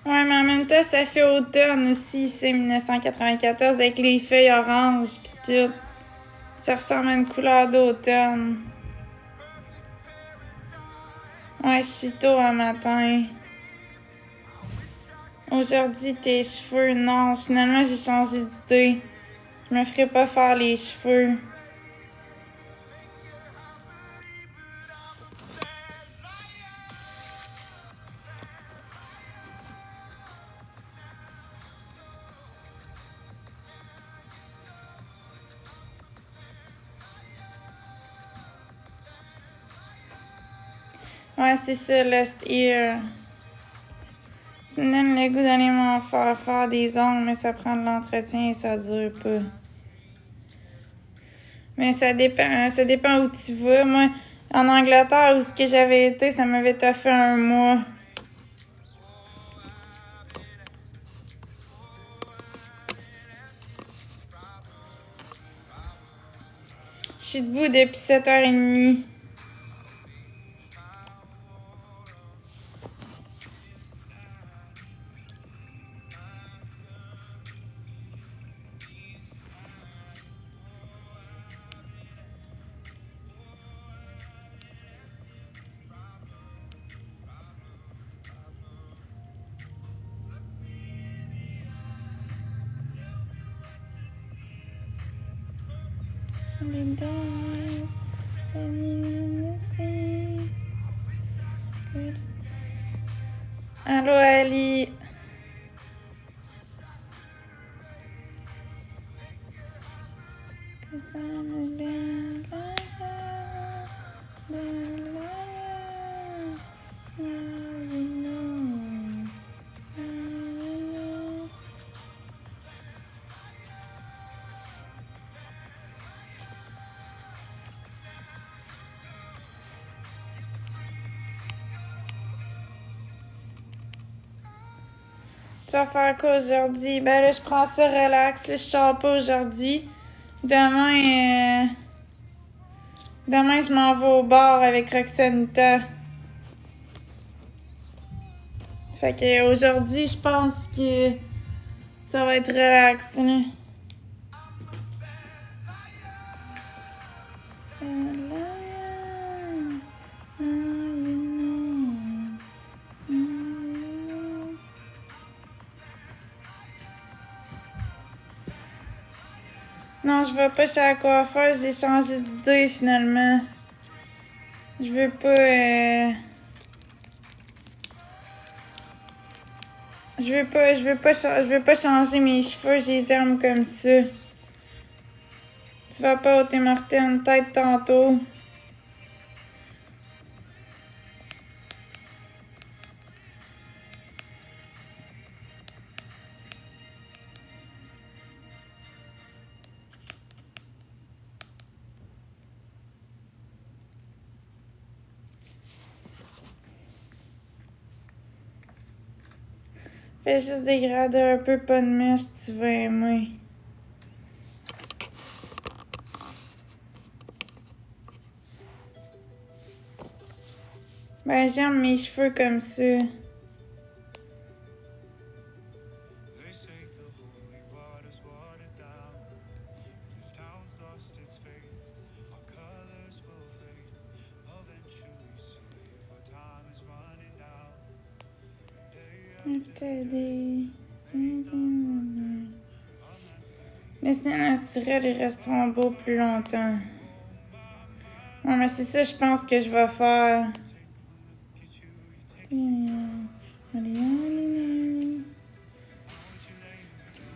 Ouais, mais en même temps, ça fait automne aussi, c'est 1994 avec les feuilles oranges pis tout. Ça ressemble à une couleur d'automne. Ouais, je suis tôt un matin. Aujourd'hui, tes cheveux, non, finalement j'ai changé d'idée. Je me ferai pas faire les cheveux. Ouais, c'est ça, Lost Ear. Tu me donnes le goût d'aller m'en faire des ongles, mais ça prend de l'entretien et ça dure pas. Mais ça dépend où tu vas. Moi, en Angleterre, où ce que j'avais été, ça m'avait toffé un mois. Je suis debout depuis 7h30. Allô, Ali. Tu vas faire quoi aujourd'hui? Ben là, je prends ça relax. Là, je sors pas aujourd'hui. Demain, demain, je m'en vais au bar avec Roxanita. Fait que aujourd'hui, je pense que ça va être relax, là. Non, je vais pas chez la coiffeuse, j'ai changé d'idée finalement. Je veux pas. Je veux pas changer mes cheveux, je les aime comme ça. Tu vas pas au Tim Hortons peut-être tantôt. Fais juste dégrader un peu, pas de mèche, tu vas aimer. Ben, j'aime mes cheveux comme ça. Les soins naturels, ils resteront beaux plus longtemps. Ouais, mais c'est ça, je pense que je vais faire.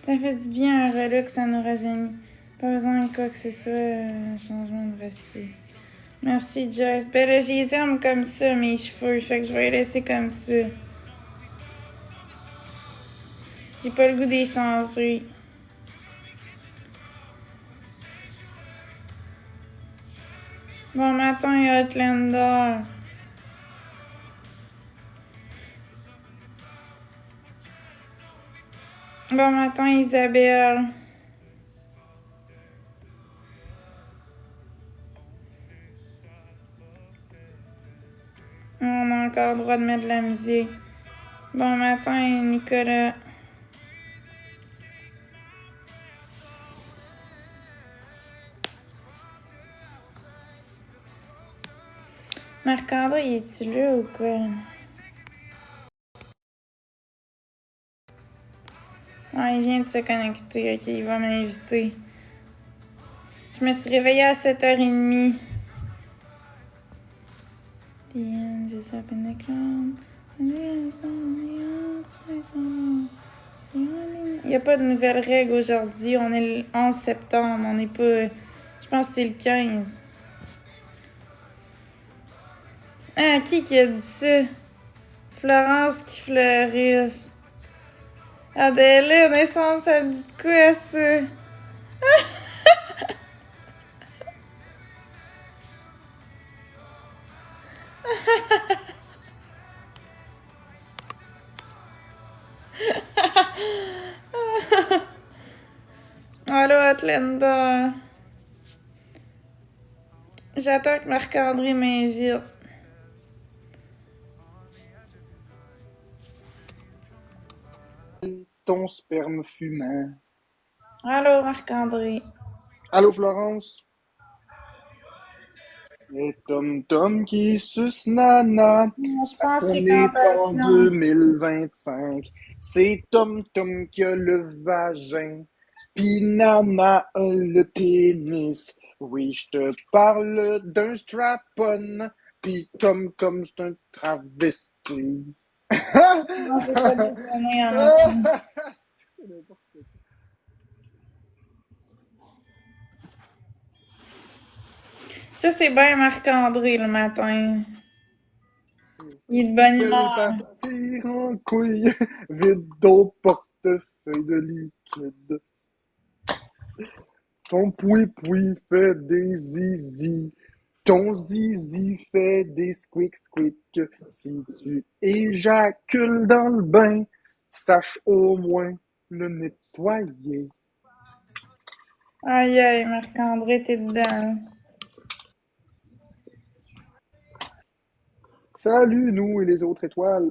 Ça fait du bien un relux, ça nous rajeunit. Pas besoin de quoi que ce soit, un changement de racine. Merci, Joyce. Ben là, je les aime comme ça, mes cheveux. Fait que je vais les laisser comme ça. J'ai pas le goût d'y changer. Bon matin, Outlander. Bon matin, Isabelle. On a encore le droit de mettre de la musique. Bon matin, Nicolas. Marc-André, es-tu là ou quoi? Ah, il vient de se connecter. Ok, il va m'inviter. Je me suis réveillée à 7h30. The end is up in the cloud. Il n'y a pas de nouvelles règles aujourd'hui. On est le 11 septembre. On n'est pas. Je pense que c'est le 15. Ah, qui a dit ça? Florence qui fleurisse. Adèle, naissance, ça me dit de quoi ça? Allô, Atlanta. J'attends que Marc-André m'invite. Ton sperme fumant. Allô, Marc-André. Allô, Florence? Et Tom Tom qui suce Nana. Je suis Parce pas en qu'on est en fréquentation. 2025. C'est Tom Tom qui a le vagin. Pis Nana a le pénis. Oui, je te parle d'un strap-on. Pis Tom Tom, c'est un travesti. Non, j'ai pas déjeuné en matin. C'est n'importe quoi. Ça, c'est bien Marc-André le matin. Il est de Ça bonne fait humeur. partir en couille, vide ton portefeuille de liquide. Ton poui-poui fait des zizi. Ton zizi fait des squeak-squeak. Si tu éjacules dans le bain, sache au moins le nettoyer. Aïe, aïe, Marc-André, t'es dedans. Salut, nous et les autres étoiles.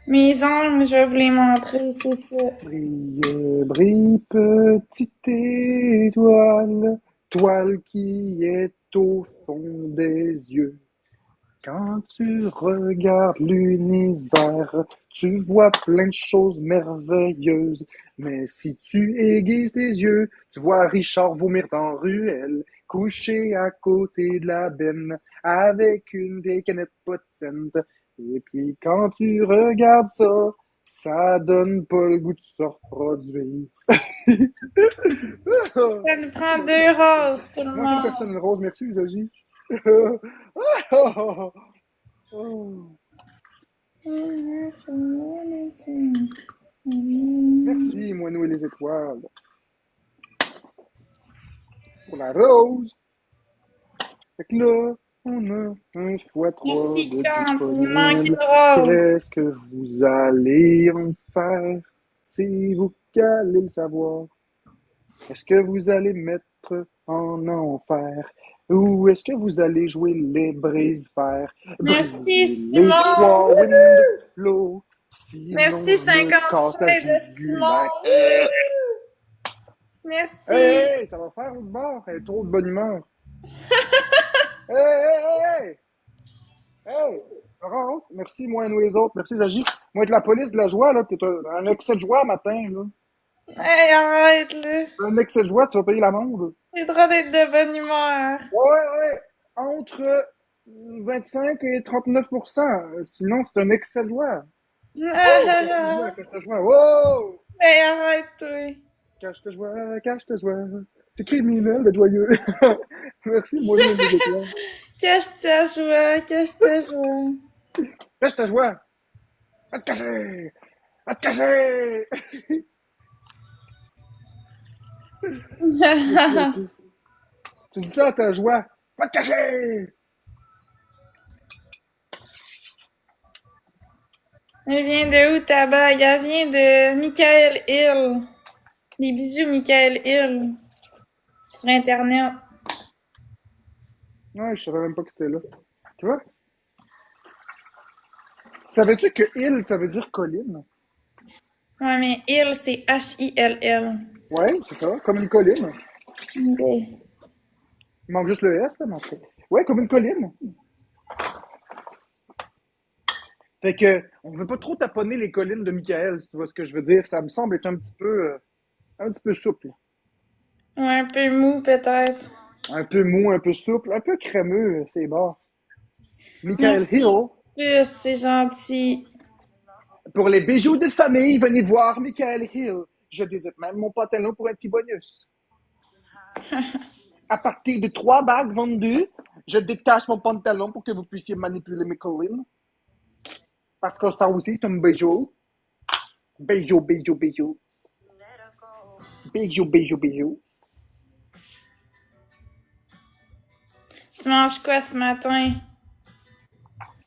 Mes ongles, je vais vous les montrer, c'est ça. Brille, brille, petite étoile, toile qui est au fond des yeux. Quand tu regardes l'univers, tu vois plein de choses merveilleuses. Mais si tu aiguises tes yeux, tu vois Richard vomir dans ruelle, couché à côté de la benne, avec une vieille canette pas de scent. Et puis quand tu regardes ça, ça donne pas le goût de se reproduire. Ça nous prend 2 roses, tout le Manque une monde. personne rose, merci, Usagi. Merci, Moineau et les étoiles. Pour la rose. Fait que là, on a un fois 3 Merci, de Quand. Il manque disponible. une rose. Qu'est-ce que vous allez en faire? C'est vous qui allez le savoir. Est-ce que vous allez mettre en enfer? Ou est-ce que vous allez jouer les brise-fer? Merci, Briser les Simon. 3 Windflow. Sinon, Merci, je me 50 casse la chais de Simon. jugulaire. Merci. Hey, ça va faire une mort. Elle est trop de bonne humeur. Hey, hey, hey, hey! Laurence, merci, moi et nous les autres. Merci, Zagi. Moi, être la police de la joie, là, t'es un excès de joie matin, là. Hey, arrête, là. Un excès de joie, tu vas payer l'amende. J'ai le droit d'être de bonne humeur. Ouais, ouais. Entre 25 et 39%. Sinon, c'est un excès de joie. Oh, cache ta joie, cache ta joie. Wow! Hey, arrête, toi. Cache ta joie, cache ta joie. C'est criminel d'être joyeux. Merci, moi, nous et les étoiles. Cache ta joie, cache ta joie. Cache ta joie. Va te cacher! Va te cacher! Ok, ok. Tu dis ça à ta joie. Va te cacher! Elle vient de où ta bague? Elle vient de Michael Hill. Des bisous, Michael Hill. Sur Internet. Ouais, je savais même pas que c'était là. Tu vois? Savais-tu que hill, ça veut dire colline? Ouais, mais Hill, c'est H-I-L-L. Ouais, c'est ça, comme une colline. Ok. Il manque juste le S, là, mais en tout cas. Ouais, comme une colline. Fait que, on veut pas trop taponner les collines de Michael, si tu vois ce que je veux dire. Ça me semble être un petit peu souple. Ouais, un peu mou, peut-être. Un peu mou, un peu souple, un peu crémeux, c'est bon. Michael Merci, Hill. plus, c'est gentil. Pour les bijoux de famille, venez voir Michael Hill. Je désite même mon pantalon pour un petit bonus. À partir de 3 bagues vendues, je détache mon pantalon pour que vous puissiez manipuler mes collines. Parce que ça aussi, c'est un bijou. Bijou, bijou, bijou. Bijou, bijou, bijou. Tu manges quoi ce matin?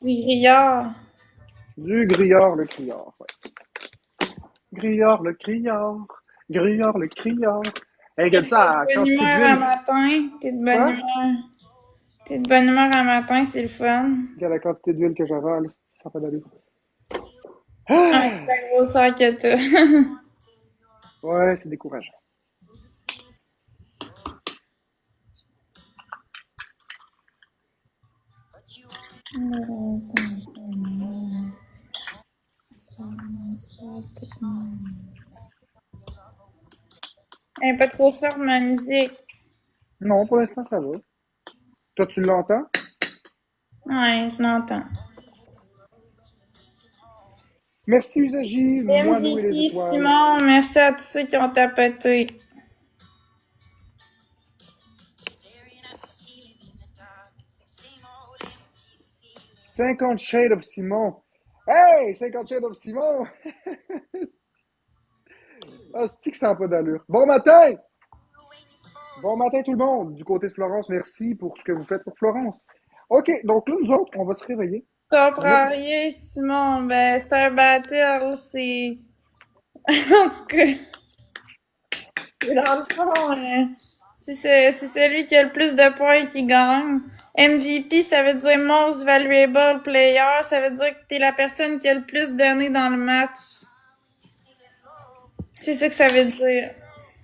Du grillard. Du grillard, le criard. Ouais. Grillard, le criard. Grillard, le criard. Hey, T'es comme ça, de à bonne quantité humeur un d'huile. matin. T'es de bonne Quoi? humeur. T'es de bonne humeur un matin, c'est le fun. C'est la quantité d'huile que j'avale, ça n'a pas d'allure. Avec Ah! la grosseur que t'as. Ouais, c'est décourageant. Elle est pas trop forte, ma musique. Non, pour l'instant, ça va. Toi, tu l'entends? Ouais, je l'entends. Merci, Usagi, moi, nous et les MVP étoiles. Simon, merci à tous ceux qui ont tapoté. 50 Shades of Simon. Hey, 50 Shades of Simon! Ah, c'est que ça n'a pas d'allure. Bon matin! Bon matin, tout le monde. Du côté de Florence, merci pour ce que vous faites pour Florence. OK, donc là, nous autres, on va se réveiller. Je On va mettre... comprends rien, Simon. Ben, c'est un battle, c'est. En tout cas, dans le fond, c'est celui qui a le plus de points qui gagne. MVP, ça veut dire Most Valuable Player. Ça veut dire que t'es la personne qui a le plus donné dans le match. C'est ça que ça veut dire.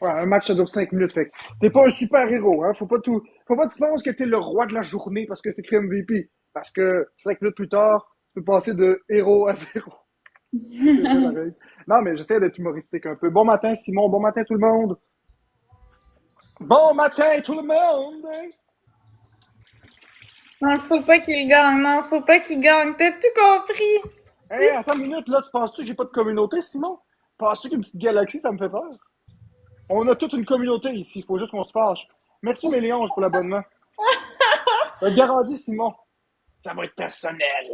Ouais, un match, ça dure 5 minutes. Fait que t'es pas un super héros, hein. Faut pas que tu penses que t'es le roi de la journée parce que c'est écrit MVP. Parce que 5 minutes plus tard, tu peux passer de héros à zéro. C'est ça la règle. Non, mais j'essaie d'être humoristique un peu. Bon matin, Simon. Bon matin, tout le monde. Bon matin, tout le monde! Non, faut pas qu'il gagne. Non, faut pas qu'il gagne. T'as tout compris. Hé, C'est attends une minute, là, tu penses-tu que j'ai pas de communauté, Simon? Penses-tu qu'une petite galaxie, ça me fait peur? On a toute une communauté ici, il faut juste qu'on se fâche. Merci, Méléange, pour l'abonnement. Garantie, Simon. Ça va être personnel.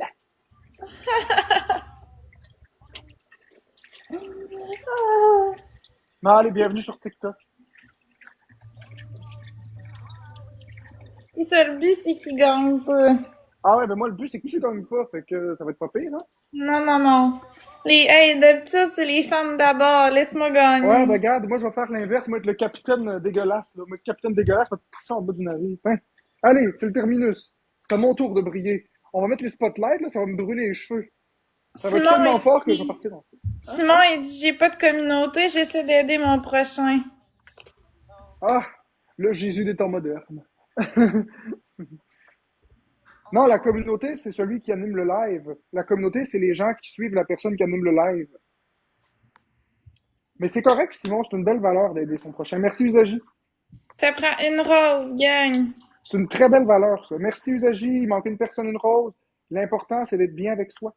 Non, allez, bienvenue sur TikTok. ça le but, c'est qu'il gagne pas. Ah ouais, ben moi, le but, c'est que tu gagnes pas, fait que ça va être pas pire, hein? Non, non, non. Hey, d'habitude, c'est les femmes d'abord. Laisse-moi Ouais, gagner. ben regarde, moi, je vais faire l'inverse. Moi, être le capitaine dégueulasse. Là. Moi, le capitaine dégueulasse va te pousser en bas du navire. Hein? Allez, c'est le terminus. C'est à mon tour de briller. On va mettre les spotlights, là, ça va me brûler les cheveux. Ça va être Simon, tellement il fort que je vais dit, partir en feu. Hein? Simon, il dit, j'ai pas de communauté, j'essaie d'aider mon prochain. Ah, le Jésus des temps modernes. Non, la communauté, c'est celui qui anime le live. La communauté, c'est les gens qui suivent la personne qui anime le live. Mais c'est correct, Simon, c'est une belle valeur d'aider son prochain. Merci, Usagi. Ça prend une rose, gang. C'est une très belle valeur, ça. Merci, Usagi. Il manque une personne, une rose. L'important, c'est d'être bien avec soi.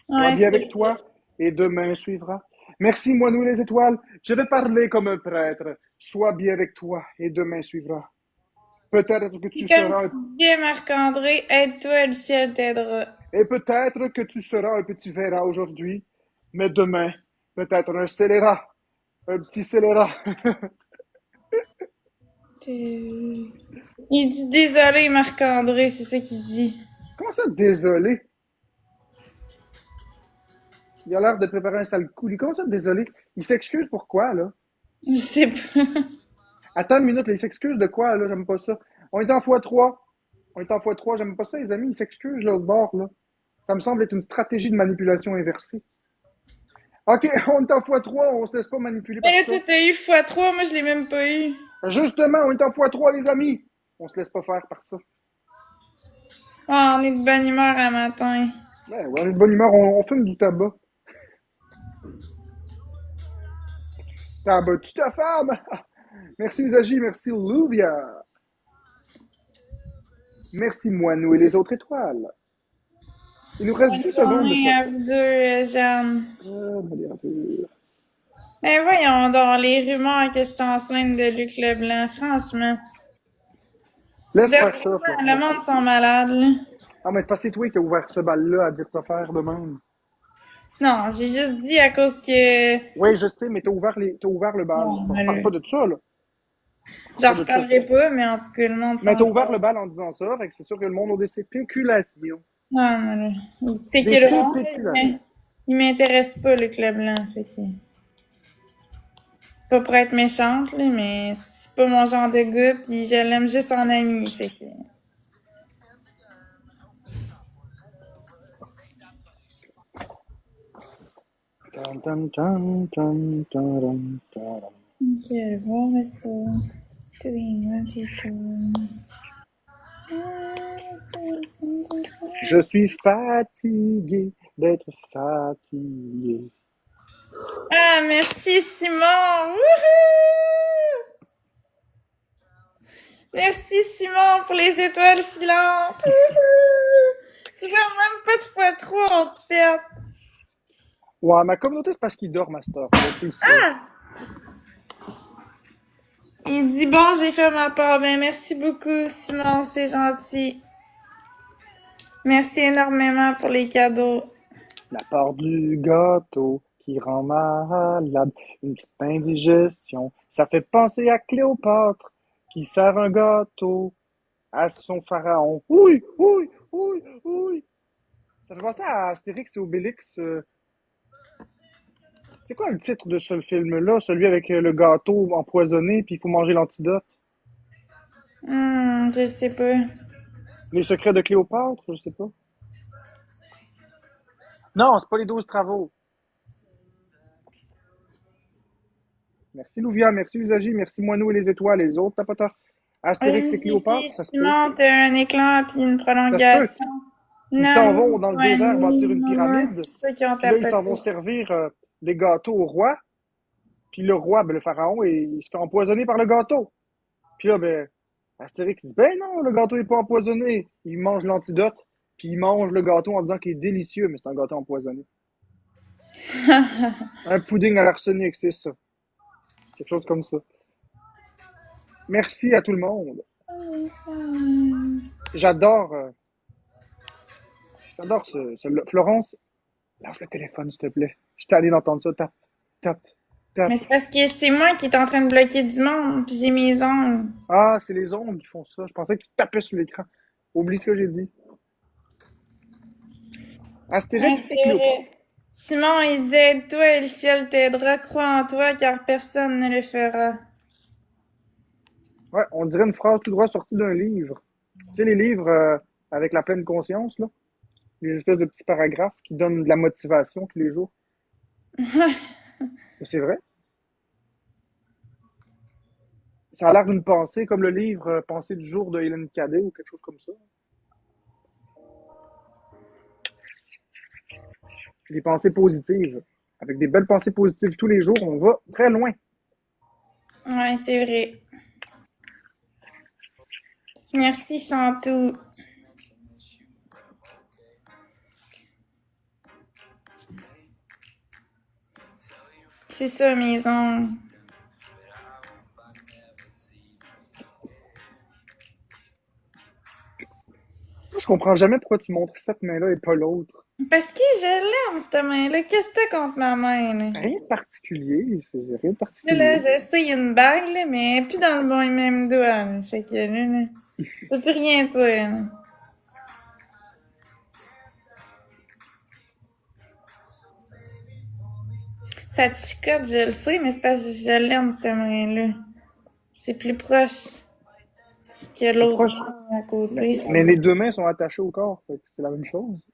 Sois Ouais, bien avec c'est toi et demain suivra. Merci, moi, nous, les étoiles. Je vais parler comme un prêtre. Sois bien avec toi et demain suivra. Peut-être que puis tu comme seras tu disais, Marc-André, aide-toi, le ciel t'aidera. et peut-être que tu seras un petit verra aujourd'hui, mais demain, peut-être un scélérat. Un petit scélérat. Il dit désolé, Marc-André, c'est ça qu'il dit. Comment ça, désolé? Il a l'air de préparer un sale coup. Comment ça, désolé? Il s'excuse pourquoi, là? Je sais pas. Attends une minute, là, il s'excuse de quoi, là? J'aime pas ça. On est en x3. On est en x3, j'aime pas ça, les amis. Ils s'excusent, l'autre bord, là. Ça me semble être une stratégie de manipulation inversée. OK, on est en x3, on se laisse pas manipuler Mais par là, ça. toi, t'as eu x3, moi, je l'ai même pas eu. Justement, on est en x3, les amis. On se laisse pas faire par ça. Ah, on est de bonne humeur un matin. Ouais, on est de bonne humeur, on fume du tabac. Tabac, tu ta femme! Merci Zaji, merci Louvia. Merci Moineau et les autres étoiles. Il nous reste Bonne 10 secondes de journée à podcast. vous deux, Jeanne. Allez. Mais voyons donc, les rumeurs que je suis enceinte de Luc Leblanc, franchement. Laisse faire ça, Dernièrement, le Florence. monde sont malades, là. Ah, mais c'est parce que c'est toi qui as ouvert ce bal-là à dire ta faire de même. Non, j'ai juste dit à cause que... Oui, je sais, mais t'as ouvert le bal. Bon, On ben reparle là, pas de ça, là. On j'en parle pas de ça. reparlerai pas, mais en tout cas, le monde Mais sont t'as ouvert malades. le bal en disant ça, fait que c'est sûr que le monde a des spéculations. Non, non, là. Ils Des spéculeront, mais spéculations. il m'intéresse pas, Luc Leblanc, fait que... Pas pour être méchante, là, mais c'est pas mon genre de gars, pis je l'aime juste en ami, fait que... Tan, tan, tan, tan, tan, tan. Quel bon vaisseau, toi, Je suis fatigué d'être fatigué. Ah, merci Simon! Wouhou! Merci Simon pour les étoiles filantes! Wouhou! Tu vois, même pas de fois trop, on te perd. Ouais, ma communauté, c'est parce qu'ils dorment à cette heure-là, tu le sais. Ah! Il dit bon, j'ai fait ma part. Ben, merci beaucoup, Simon, c'est gentil. Merci énormément pour les cadeaux. La part du gâteau qui rend malade, une petite indigestion. Ça fait penser à Cléopâtre qui sert un gâteau à son pharaon. Oui, oui, oui, oui. Ça fait penser à Astérix et Obélix. C'est quoi le titre de ce film-là? Celui avec le gâteau empoisonné, puis il faut manger l'antidote. Je sais pas. Les secrets de Cléopâtre, je sais pas. Non, c'est pas les 12 travaux. Merci Louvia, merci Usagi, merci Moineau et les étoiles, les autres tapoteurs. Astérix et Puis Cléopâtre, ça se peut. Simon, t'as un éclan puis une Ça se peut. prolongation. Ils s'en vont Nani, dans le désert Wani, bâtir une maman, pyramide. c'est ça qui ont Puis là, ils s'en vont tapoté. servir des gâteaux au roi. Puis le roi, ben, le pharaon, il se fait empoisonner par le gâteau. Puis là, ben, Astérix dit, ben non, le gâteau n'est pas empoisonné. Il mange l'antidote, puis il mange le gâteau en disant qu'il est délicieux, mais c'est un gâteau empoisonné. Un pudding à l'arsenic, c'est ça. Quelque chose comme ça. Merci à tout le monde. J'adore, j'adore Florence, lâche le téléphone, s'il te plaît. Je t'ai allé d'entendre ça. Tape, tape, Mais tape. c'est parce que c'est moi qui est en train de bloquer du monde, puis j'ai mes ongles. Ah, c'est les ongles qui font ça. Je pensais que tu tapais sur l'écran. Oublie ce que j'ai dit. Ouais, Astérix et c'est Cléopâtre. vrai. Simon, il dit aide-toi et le ciel t'aidera. Crois en toi, car personne ne le fera. Ouais, on dirait une phrase tout droit sortie d'un livre. Tu sais, les livres avec la pleine conscience, là. Les espèces de petits paragraphes qui donnent de la motivation tous les jours. Mais c'est vrai. Ça a l'air d'une pensée, comme le livre Pensée du jour de Hélène Cadet ou quelque chose comme ça. Des pensées positives. Avec des belles pensées positives tous les jours, on va très loin. Ouais, c'est vrai. Merci, Chantou. C'est ça, mes ongles. Je comprends jamais pourquoi tu montres cette main-là et pas l'autre. Parce que je l'aime, cette main-là. Qu'est-ce que t'as contre ma main, là? Rien de particulier, c'est rien de Là, particulier. je sais, il y a une bague, là, mais elle est plus dans le bon et même doigt, là. Fait que, là, je peux plus rien dire, là. Ça te chicote, je le sais, mais c'est parce que je l'aime, cette main-là. C'est plus proche. que l'autre Proche. main à côté. Ça Mais les deux mains sont attachées au corps, fait que c'est la même chose.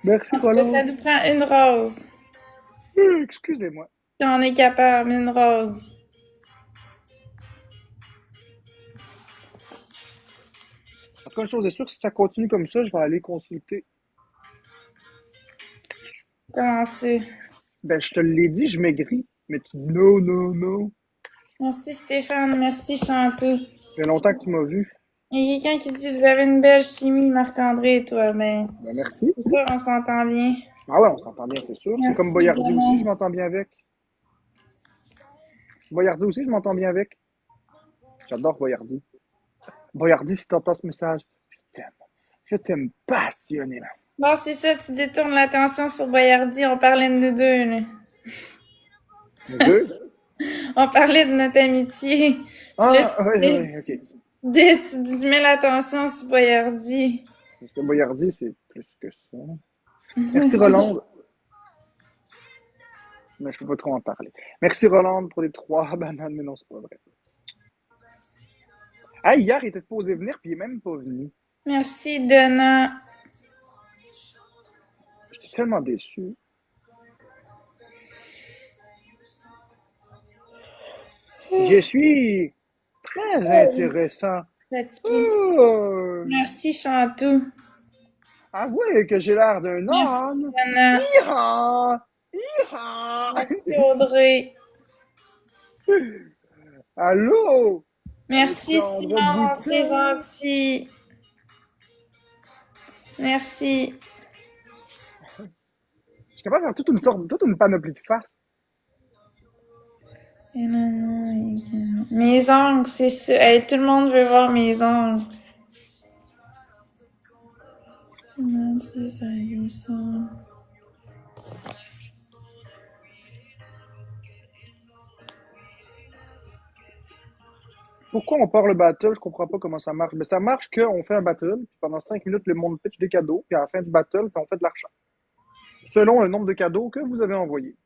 Merci, pense que ça Roland. nous prend une rose. Excusez-moi. Si on est capable, une rose. En tout cas, une chose est sûre, si ça continue comme ça, je vais aller consulter. Comment c'est? Ben, je te l'ai dit, je maigris. Mais tu dis non, non, non. Merci Stéphane, merci Chantou. Ça fait longtemps que tu m'as vu. Il y a quelqu'un qui dit vous avez une belle chimie, Marc-André et toi, mais Ben, merci. c'est sûr, on s'entend bien. Ah ouais, on s'entend bien, c'est sûr. C'est comme Merci Boyardi aussi, je Dana. m'entends bien avec. Boyardi aussi, je m'entends bien avec. J'adore Boyardi. Boyardi, si t'entends ce message, je t'aime. Je t'aime passionnément. Bon, c'est ça, tu détournes l'attention sur Boyardi, on parlait de nous deux, là. Les deux? On parlait de notre amitié. Puis là, Ah, oui, oui, ok. tu mets l'attention sur Boyardi. Parce que Boyardi, c'est plus que ça. Merci, Roland. Mais je peux pas trop en parler. Merci, Roland, pour les 3 bananes, mais non, c'est pas vrai. Ah, hier, il était supposé venir, puis il est même pas venu. Merci Donna. J'étais tellement déçu. Je suis très intéressant. Fatiguée. Oh, Merci Chantou. avouez que j'ai l'air d'un Merci âne. Donna. Hi-ha! Hi-ha! Merci Audrey. Allô? Merci Alexandre Simon, c'est Boutin? gentil. Merci. Je suis capable de faire toute une panoplie de faces. Mes ongles, c'est ça. Hey, tout le monde veut voir mes ongles. Pourquoi on part le battle? Je comprends pas comment ça marche. Mais ça marche qu'on fait un battle, puis pendant 5 minutes, le monde pitch des cadeaux, puis à la fin du battle, puis on fait de l'argent. Selon le nombre de cadeaux que vous avez envoyés.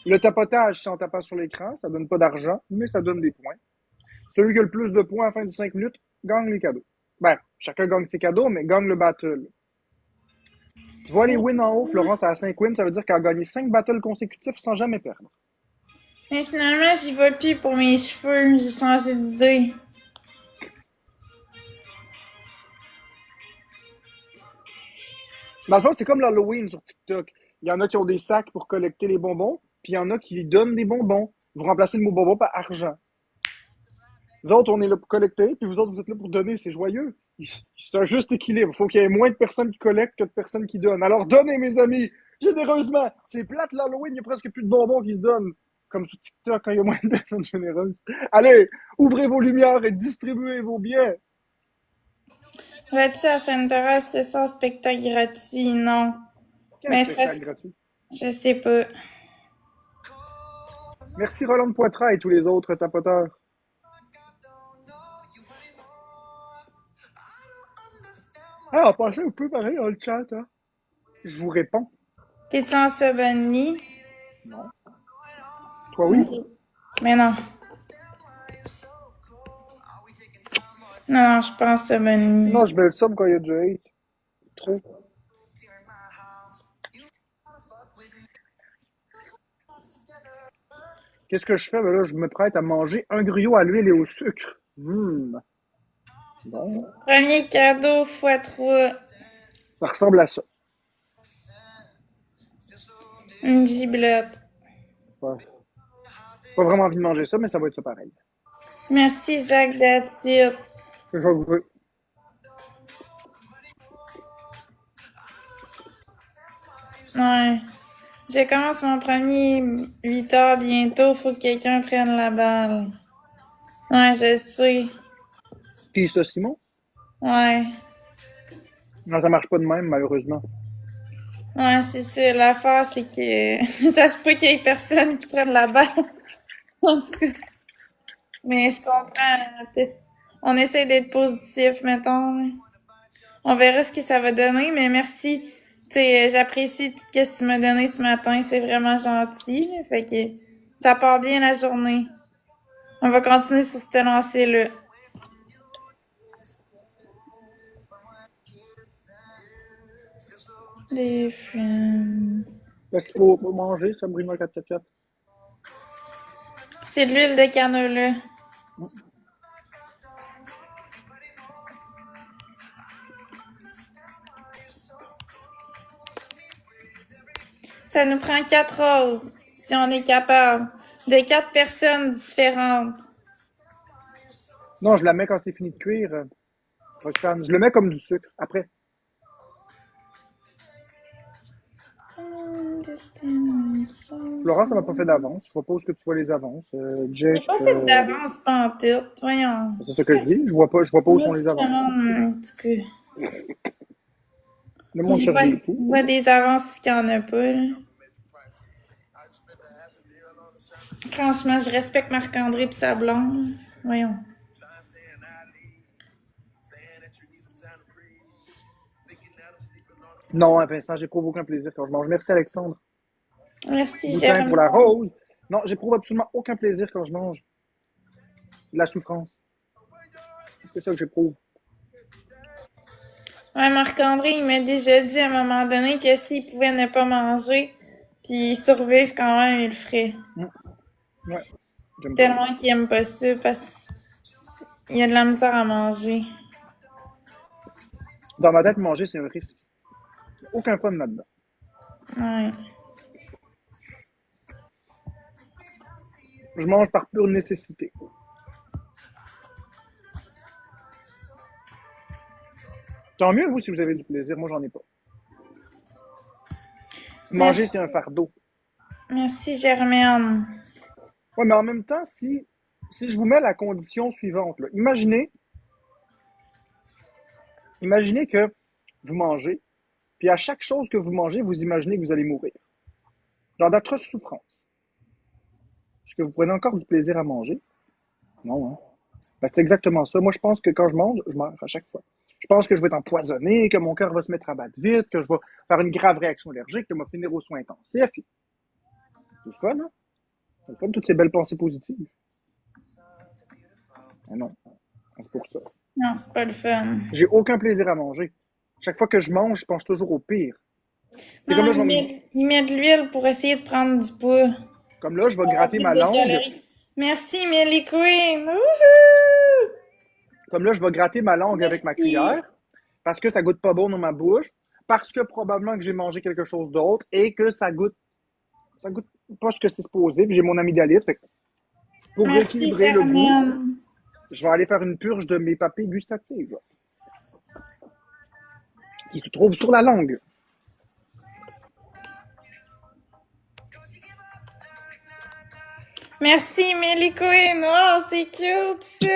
Le tapotage, c'est en tapant sur l'écran, ça donne pas d'argent, mais ça donne des points. Celui qui a le plus de points à la fin du 5 minutes gagne les cadeaux. Ben, chacun gagne ses cadeaux, mais gagne le battle. Tu vois les wins en haut, Florence a 5 wins, ça veut dire qu'elle a gagné 5 battles consécutifs sans jamais perdre. Mais finalement, j'y vais plus pour mes cheveux. J'ai changé d'idée. Dans le fond, c'est comme l'Halloween sur TikTok. Il y en a qui ont des sacs pour collecter les bonbons, puis il y en a qui donnent des bonbons. Vous remplacez le mot bonbon par argent. Nous autres, on est là pour collecter, puis vous autres, vous êtes là pour donner. C'est joyeux. C'est un juste équilibre. Il faut qu'il y ait moins de personnes qui collectent que de personnes qui donnent. Alors donnez, mes amis, généreusement. C'est plate l'Halloween, il y a presque plus de bonbons qui se donnent. Comme sur TikTok, quand il y a moins de personnes généreuses. Allez, ouvrez vos lumières et distribuez vos biens. Vas-tu à Sainte-Thérèse ce soir, spectacle gratuit? Non. Quel Mais c'est parce spectacle que gratuit. je sais pas. Merci Roland de Poitras et tous les autres tapoteurs. Ah, en passant, vous pouvez parler dans le chat, hein? Je vous réponds. T'es-tu en Sabonnie? Non. Toi, oui? Ok. Mais non. Non, je pense Sabonnie. Non, je mets le somme quand il y a du hate. Trop. Qu'est-ce que je fais? Ben là, je me prête à manger un griot à l'huile et au sucre. Bon. Premier cadeau x3. Ça ressemble à ça. Une giblotte. Ouais. Pas vraiment envie de manger ça, mais ça va être ça pareil. Merci, Zach Datit. Je vais goûter. Ouais. Je commence mon premier 8 heures bientôt. Faut que quelqu'un prenne la balle. Ouais, je sais. Qui ça, Simon? Ouais. Non, ça marche pas de même, malheureusement. Ouais, c'est ça. L'affaire, c'est que ça se peut qu'il y ait personne qui prenne la balle. En tout cas. Mais je comprends. On essaie d'être positif, mettons. On verra ce que ça va donner, mais merci. Tu sais, j'apprécie tout ce que tu m'as donné ce matin. C'est vraiment gentil. Là. Fait que ça part bien la journée. On va continuer sur cette lancée-là. Different. Est-ce qu'il faut manger, Sabrina 444? C'est de l'huile de canola. Ça nous prend 4 roses, si on est capable, de 4 personnes différentes. Non, je la mets quand c'est fini de cuire. Roxane. Je le mets comme du sucre, après. Florence, ça m'a pas fait d'avance. Je propose que tu vois les avances. J'ai Jeff, pas fait d'avance pantoute, voyons. c'est ça que je dis. Je vois pas où sont les avances. En tout cas. Le monde cherche des coups. Il voit des avances qu'il n'y en a pas, là. Franchement, je respecte Marc-André et sa blonde. Voyons. Non, hein, Vincent, j'éprouve aucun plaisir quand je mange. Merci, Alexandre. Merci, Boutin Jérôme. pour la rose. Non, j'éprouve absolument aucun plaisir quand je mange. De la souffrance. C'est ça que j'éprouve. Ouais, Marc-André, il m'a déjà dit à un moment donné que s'il pouvait ne pas manger, puis survivre quand même, il le ferait. Ouais, j'aime pas. Tellement qu'il aime pas ça, parce qu'il a de la misère à manger. Dans ma tête, manger, c'est un risque. Aucun fun là-dedans. Ouais. Je mange par pure nécessité. Tant mieux, vous, si vous avez du plaisir. Moi, j'en ai pas. Manger, Merci. c'est un fardeau. Merci, Germaine. Ouais, mais en même temps, si je vous mets la condition suivante, là, imaginez que vous mangez, puis à chaque chose que vous mangez, vous imaginez que vous allez mourir. Dans d'atroces souffrances. Est-ce que vous prenez encore du plaisir à manger? Non, hein? Ben, c'est exactement ça. Moi, je pense que quand je mange, je meurs à chaque fois. Je pense que je vais être empoisonné, que mon cœur va se mettre à battre vite, que je vais faire une grave réaction allergique, que je vais finir aux soins intensifs. C'est le fun, hein? C'est le fun, toutes ces belles pensées positives. Ah non, c'est pour ça. Non, c'est pas le fun. J'ai aucun plaisir à manger. Chaque fois que je mange, je pense toujours au pire. C'est Non, il met de l'huile pour essayer de prendre du poids. Comme là, je vais gratter ma langue. Merci, Millie Queen. Wouhou! Comme là, je vais gratter ma langue avec ma cuillère parce que ça goûte pas bon dans ma bouche, parce que probablement que j'ai mangé quelque chose d'autre et que ça goûte pas ce que c'est supposé. Puis j'ai mon amygdalite. Fait que pour rééquilibrer le goût, je vais aller faire une purge de mes papilles gustatives qui se trouvent sur la langue. Merci, Millie Queen. Oh, c'est cute, ça.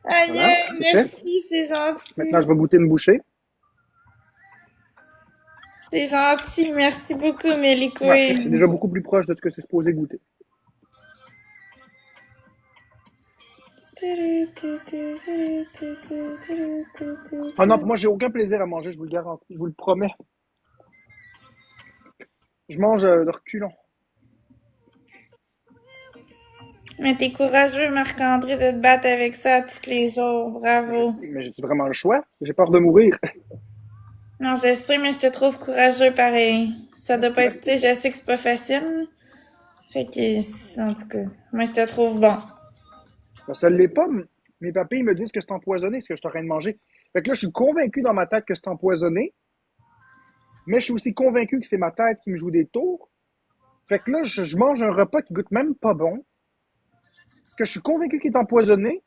Aïe, Voilà, merci, c'est gentil. Maintenant, je vais goûter une bouchée. C'est gentil, merci beaucoup, Millie Queen. Ouais, c'est déjà beaucoup plus proche de ce que c'est supposé goûter. Ah non, pour moi, j'ai aucun plaisir à manger, je vous le garantis, je vous le promets. Je mange de reculons. Mais t'es courageux, Marc-André, de te battre avec ça tous les jours. Bravo. Mais j'ai vraiment le choix? J'ai peur de mourir. Non, je sais, mais je te trouve courageux pareil. Ça doit pas être... Tu sais, je sais que c'est pas facile. Fait que, en tout cas, moi, je te trouve bon. Ça ne l'est pas. Mes papilles me disent que c'est empoisonné, ce que je suis en train de manger. Fait que là, je suis convaincu dans ma tête que c'est empoisonné. Mais je suis aussi convaincu que c'est ma tête qui me joue des tours. Fait que là, je mange un repas qui goûte même pas bon. Que je suis convaincu qu'il est empoisonné.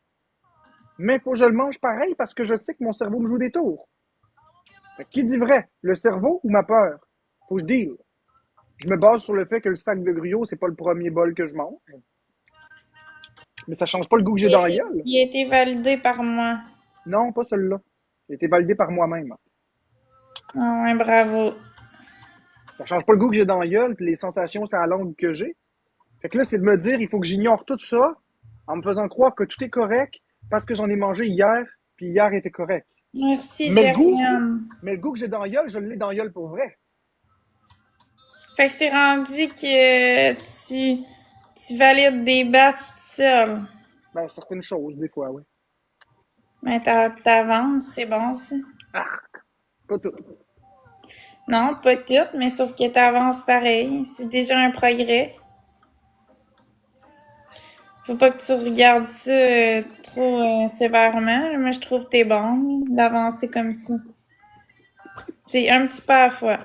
Mais il faut que je le mange pareil parce que je sais que mon cerveau me joue des tours. Fait que qui dit vrai? Le cerveau ou ma peur? Faut que je deal. Je me base sur le fait que le sac de gruau, c'est pas le premier bol que je mange. Mais ça change pas le goût que j'ai dans la gueule. Il a été validé par moi. Non, pas celui-là. Il a été validé par moi-même. Ah ouais, bravo. Ça change pas le goût que j'ai dans la gueule puis les sensations sur la langue que j'ai. Fait que là, c'est de me dire, il faut que j'ignore tout ça en me faisant croire que tout est correct parce que j'en ai mangé hier, puis hier était correct. Merci, Mais Germaine. le goût que j'ai dans la gueule, je l'ai dans la gueule pour vrai. Fait que c'est rendu que tu valides des batchs tout seul. Ben, certaines choses, des fois, oui. Mais t'avances, c'est bon, ça. Arc! Pas tout. Non, pas toutes, mais sauf que t'avances pareil. C'est déjà un progrès. Faut pas que tu regardes ça trop sévèrement. Moi, je trouve que t'es bon d'avancer comme ça. C'est un petit pas à la fois.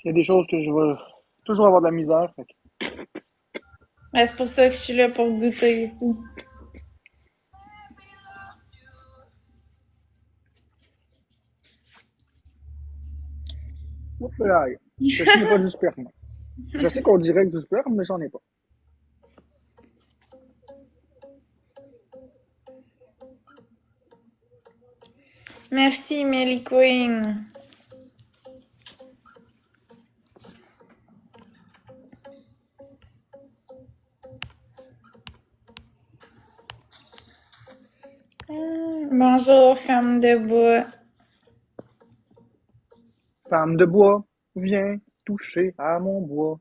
Il y a des choses que je vais toujours avoir de la misère. Fait que... Ben, c'est pour ça que je suis là pour goûter aussi. Oups, là, ceci n'est pas du sperme. Je sais qu'on dirait que du sperme, mais j'en ai pas. Merci, Melly Queen. Bonjour, femme de bois. Femme de bois, viens toucher à mon bois.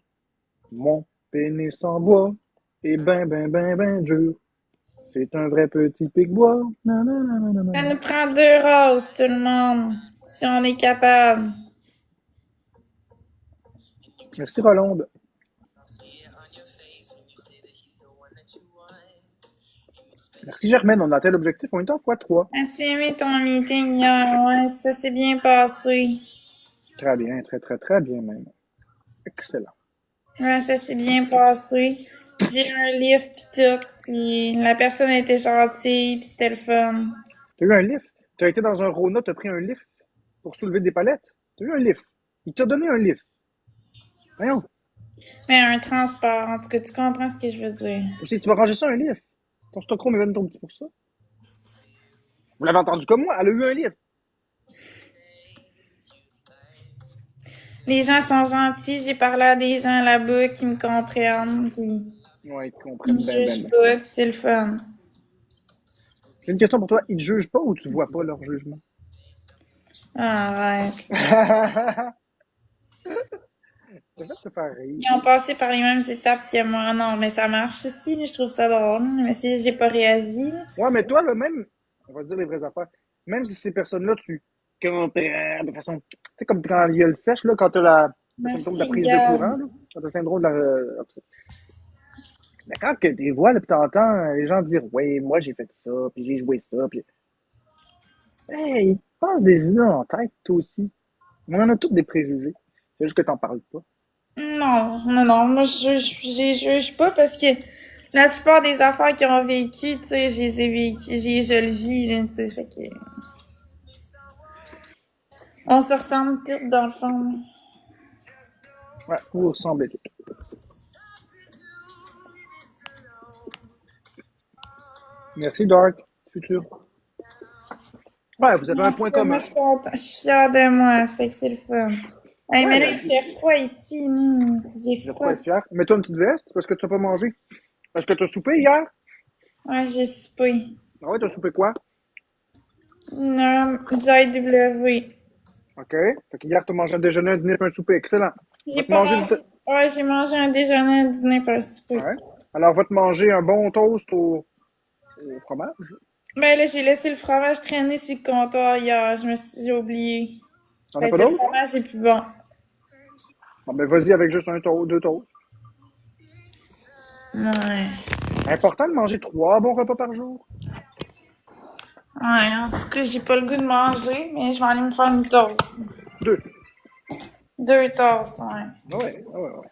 Mon pénis en bois est ben dur. C'est un vrai petit pic-bois. Ça nous prend 2 roses, tout le monde, si on est capable. Merci, Rolonde. Merci, Germaine. On a atteint l'objectif. On est en x3. As-tu aimé ton meeting hier? Ouais, ça s'est bien passé. Très bien, très bien même. Excellent. Ouais, ça s'est bien passé. J'ai eu un livre pis tout, pis la personne était gentille, pis c'était le fun. T'as eu un lift? T'as été dans un Rona, t'as pris un lift pour soulever des palettes? T'as eu un lift? Il t'a donné un lift. Voyons. Mais un transport, en tout cas, tu comprends ce que je veux dire. Aussi, tu vas ranger ça un lift. Ton Stockholm est même trop petit pour ça. Vous l'avez entendu comme moi, elle a eu un lift. Les gens sont gentils, j'ai parlé à des gens là-bas qui me comprennent, pis Ouais, ils te ils me comprennent jugent ben. pas, pis c'est le fun. J'ai une question pour toi. Ils te jugent pas ou tu vois pas leur jugement? Arrête. Ça fait te faire rire. Ils ont passé par les mêmes étapes que moi. Non, mais ça marche aussi, là, je trouve ça drôle. Mais si j'ai pas réagi, là. Ouais, mais toi, là, même, on va dire les vraies affaires, même si ces personnes-là, tu comprends de façon. Tu sais, comme quand il y a le sèche, là, quand tu as le symptôme de la Merci, prise de Gab. courant, là, quand tu as le syndrome de la. Mais quand que tu vois, là, puis t'entends les gens dire, ouais, moi, j'ai fait ça, puis j'ai joué ça, puis. Hey, ils passent des idées en tête, toi aussi. On en a tous des préjugés. C'est juste que t'en parles pas. Non, non, non, moi je juge pas parce que la plupart des affaires qu'ils ont vécues, tu sais, je les ai vécues, je le vis, là, tu sais, fait que on se ressemble toutes dans le fond. Ouais, vous ressemblez tous. Merci, Dark, futur. Ouais, vous avez En un tout point cas, moi commun. je suis contente, je suis fière de moi, fait que c'est le fun. Hey, Ouais, mais là, il fait froid ici, j'ai j'ai froid. pas être fier. Mets-toi une petite veste parce que tu n'as pas mangé. Est-ce que tu as soupé hier? Ouais, j'ai soupé. Ah ouais, tu as soupé quoi? Non, du IW. OK. Fait qu'hier, tu as mangé un déjeuner, un dîner, puis un souper. Excellent. J'ai Va te pas manger mangé. Ouais, j'ai mangé un déjeuner, un dîner, pas un souper. Ouais. Alors, va te manger un bon toast au fromage. Ben là, j'ai laissé le fromage traîner sur le comptoir hier. J'ai oublié. T'en as Fait pas que le d'autre? fromage est plus bon. Bon, ben, vas-y avec juste un toast, deux toasts. Ouais. Important de manger 3 bons repas par jour. Ouais, en tout cas, j'ai pas le goût de manger, mais je vais aller me faire une toast. 2. 2 toasts, ouais. Ah ouais, ah ouais, ouais.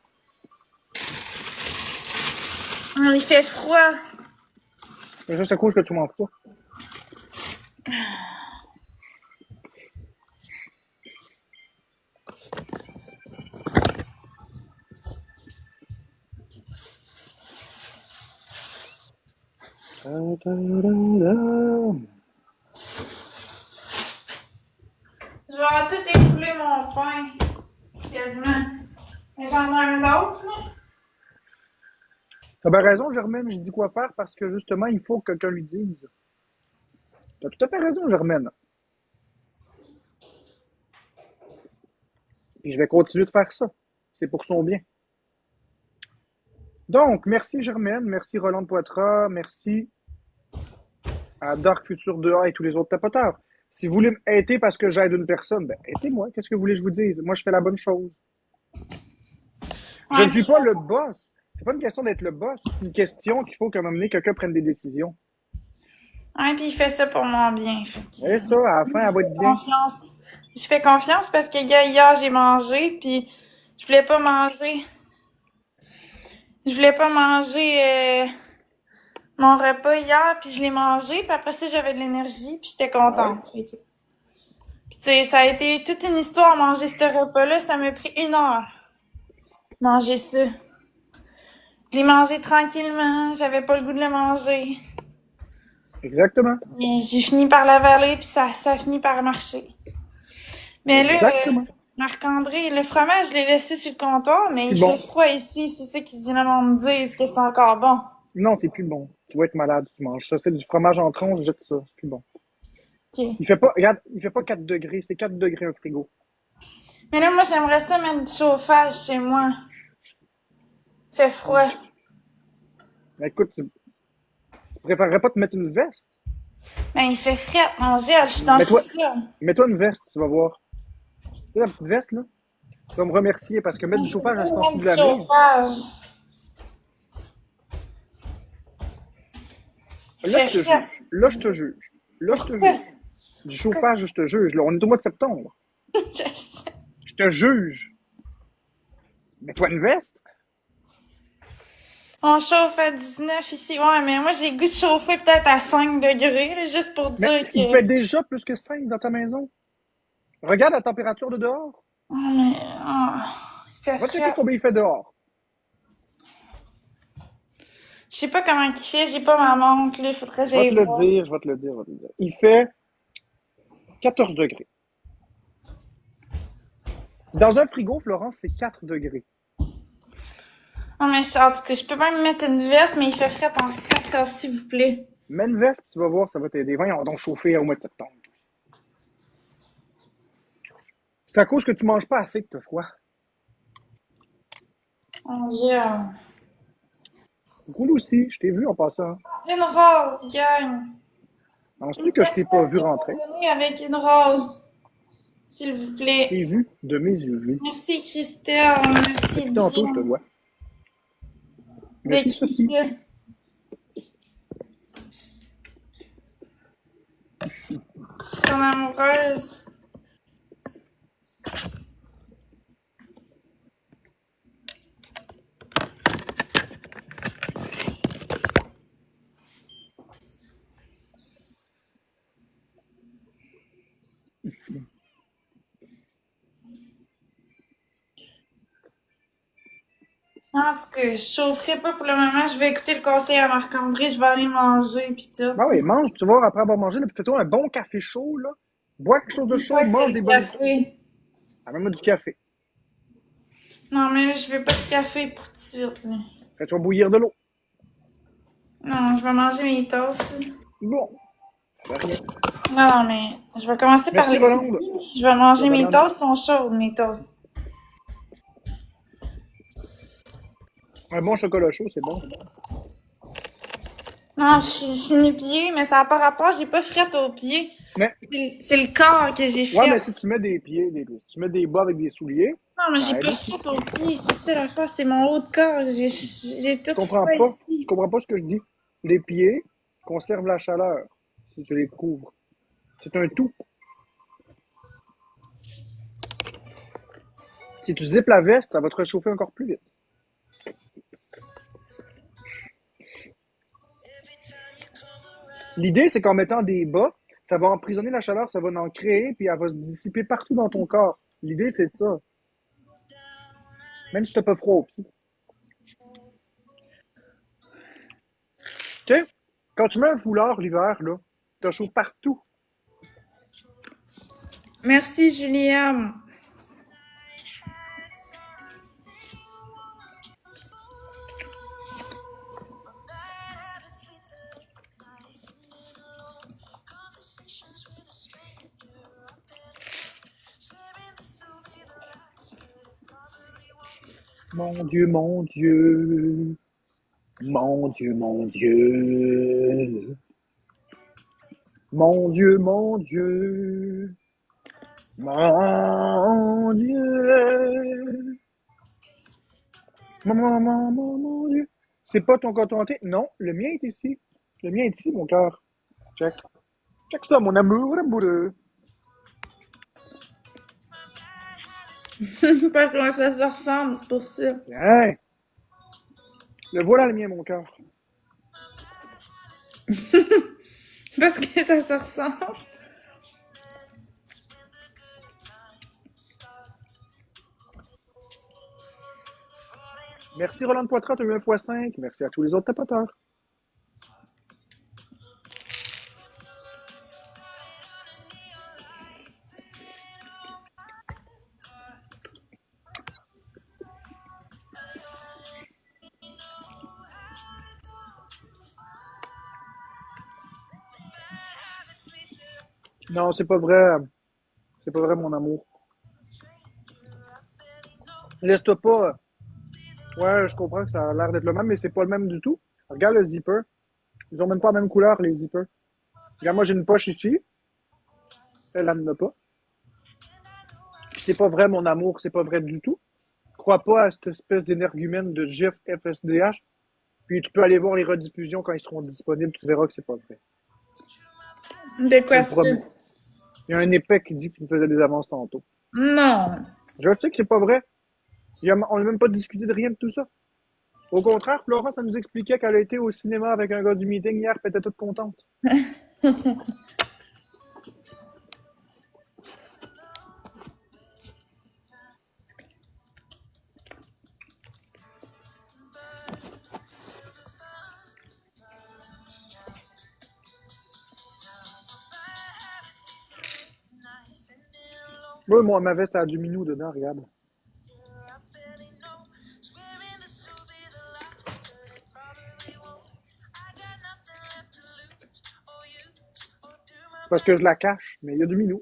Il fait froid. C'est juste à cause que tu manges pas. Je vais tout écouler mon pain. Quasiment. Mais j'en ai un autre, là. T'as bien raison, Germaine, je dis quoi faire parce que justement, il faut que quelqu'un lui dise. T'as tout à fait raison, Germaine. Puis je vais continuer de faire ça. C'est pour son bien. Donc, merci Germaine, merci Roland de Poitras, merci à Dark Future 2A et tous les autres tapoteurs. Si vous voulez m'aider parce que j'aide une personne, ben aidez-moi. Qu'est-ce que vous voulez que je vous dise? Moi, je fais la bonne chose. Je Ouais, ne suis pas le boss. C'est pas une question d'être le boss. C'est une question qu'il faut qu'à un moment donné, quelqu'un prenne des décisions. ouais, puis il fait ça pour mon bien. Fait que, Et ça, à la fin, elle va être bien. confiance. Je fais confiance parce que, gars, hier, j'ai mangé, puis je voulais pas manger. Je voulais pas manger mon repas hier, puis je l'ai mangé, puis après ça, j'avais de l'énergie, puis j'étais Ouais, contente. Fait que... Puis tu sais, ça a été toute une histoire manger ce repas-là. Ça m'a pris 1 heure manger ça. Je l'ai mangé tranquillement, j'avais pas le goût de le manger. exactement. Mais j'ai fini par l'avaler, puis ça a fini par marcher. Mais là, Exactement. Marc-André, le fromage, je l'ai laissé sur le comptoir, mais Puis il fait bon. froid ici. C'est ça qu'ils le monde me dise que c'est encore bon. Non, c'est plus bon. Tu vas être malade si tu manges ça. C'est du fromage en tronche, jette ça. C'est plus bon. OK. Il fait pas, regarde, il fait pas 4 degrés. C'est 4 degrés un frigo. Mais là, moi, j'aimerais ça mettre du chauffage chez moi. Il fait froid. Mais écoute, tu préférerais pas te mettre une veste? Ben, il fait frais. Mon Dieu, je suis dans le Mets-toi, sous-sol. mets-toi une veste, tu vas voir. Tu sais, la petite veste, là? Tu vas me remercier parce que mettre Il du faut chauffage à pas ce temps-ci mettre de du l'année, chauffage. Il là, fait je te frais. juge. Là, je te juge. Là, je te Pourquoi? juge. Du Pourquoi? chauffage, je te juge. Là, on est au mois de septembre. Je sais. Je te juge. Mets-toi une veste. On chauffe à 19 ici. Ouais, mais moi, j'ai le goût de chauffer peut-être à 5 degrés, là, juste pour Mais dire il que... fait déjà plus que 5 dans ta maison. Regarde la température de dehors. Oh, mais... oh, il fait Va checker frais. combien il fait dehors. Je sais pas comment il fait, j'ai pas ma montre, là, faudrait que Je vais j'aille te le voir. dire, je vais te le dire, je vais te le dire. Il fait 14 degrés. Dans un frigo, Florence, c'est 4 degrés. Non, mais en tout cas, je peux même mettre une veste, mais il fait frais en sac, là, s'il vous plaît. Mets une veste, tu vas voir, ça va t'aider. Voyons donc chauffer au mois de septembre. C'est à cause que tu manges pas assez que tu as froid. Mon Dieu. Cool aussi, je t'ai vu en passant. Une rose, gang. Penses-tu Une que je t'ai pas personne vu qui m'a rentrer? donné avec une rose, s'il vous Je plaît. t'ai vu de mes yeux vus. Merci, Christelle. Depuis Merci, tantôt, je te Jim. vois. De Merci, qui Sophie. ça? Ton amoureuse. En tout cas, je chaufferai pas pour le moment. Je vais écouter le conseil à Marc-André. Je vais aller manger, pis tout. Ben oui, mange, tu vas voir, après avoir mangé, là, puis fais-toi un bon café chaud, là. Bois quelque chose de Dis chaud, pas que c'est mange le des bonnes. café. Amène-moi du café. Non, mais là, je veux pas de café pour tout de suite, là. Fais-toi bouillir de l'eau. Non, je vais manger mes toasts. Bon, ça fait rien. Non, mais je vais commencer par Merci, les Rolande. cookies. Je vais manger La mes banane. toasts, sont chaudes, mes toasts. Un bon chocolat chaud, c'est bon. Non, je suis nu-pied, mais ça n'a pas rapport. J'ai pas frette aux pieds. Mais, C'est le corps que j'ai ouais, mais frette. si tu mets des pieds, si tu mets des bas avec des souliers, Non, mais j'ai ça aide pas aussi. frette aux pieds. C'est ça l'affaire. C'est mon haut de corps. J'ai Tu tout comprends froid pas? Tu ici. comprends pas ce que je dis? Les pieds conservent la chaleur si tu les couvres. C'est un tout. Si tu zippes la veste, ça va te réchauffer encore plus vite. L'idée, c'est qu'en mettant des bas, ça va emprisonner la chaleur, ça va en créer, puis elle va se dissiper partout dans ton corps. L'idée, c'est ça. Même si tu n'as pas froid aux pieds. Tu sais, quand tu mets un foulard l'hiver, là, t'as chaud partout. Merci, Juliane. Mon Dieu, mon Dieu. Mon Dieu, mon Dieu. Mon Dieu, mon Dieu. Mon Dieu. Mon Dieu. C'est pas ton coton-té? Non, le mien est ici. Le mien est ici, mon cœur. Check. Check ça, mon amour amoureux. Parce que ça se ressemble, c'est pour ça. Hein? Le voilà, le mien, mon cœur. Parce que ça se ressemble. Merci Roland de Poitras, tu as eu 1x5. Merci à tous les autres tapoteurs. Non, c'est pas vrai. C'est pas vrai, mon amour. Laisse-toi pas. Ouais, je comprends que ça a l'air d'être le même, mais c'est pas le même du tout. Regarde le zipper. Ils ont même pas la même couleur, les zippers. Regarde, moi, j'ai une poche ici. Elle n'en a pas. Puis c'est pas vrai, mon amour. C'est pas vrai du tout. Crois pas à cette espèce d'énergumène de GIF FSDH. Puis tu peux aller voir les rediffusions quand ils seront disponibles. Tu verras que c'est pas vrai. De Je quoi te ça? promets. Il y a un épais qui dit que tu me faisais des avances tantôt. Non. Je sais que c'est pas vrai. On n'a même pas discuté de rien de tout ça. Au contraire, Florence, elle nous expliquait qu'elle a été au cinéma avec un gars du meeting hier, puis elle était toute contente. Oui, moi, ma veste a du minou dedans, regarde. Parce que je la cache, mais il y a du minou.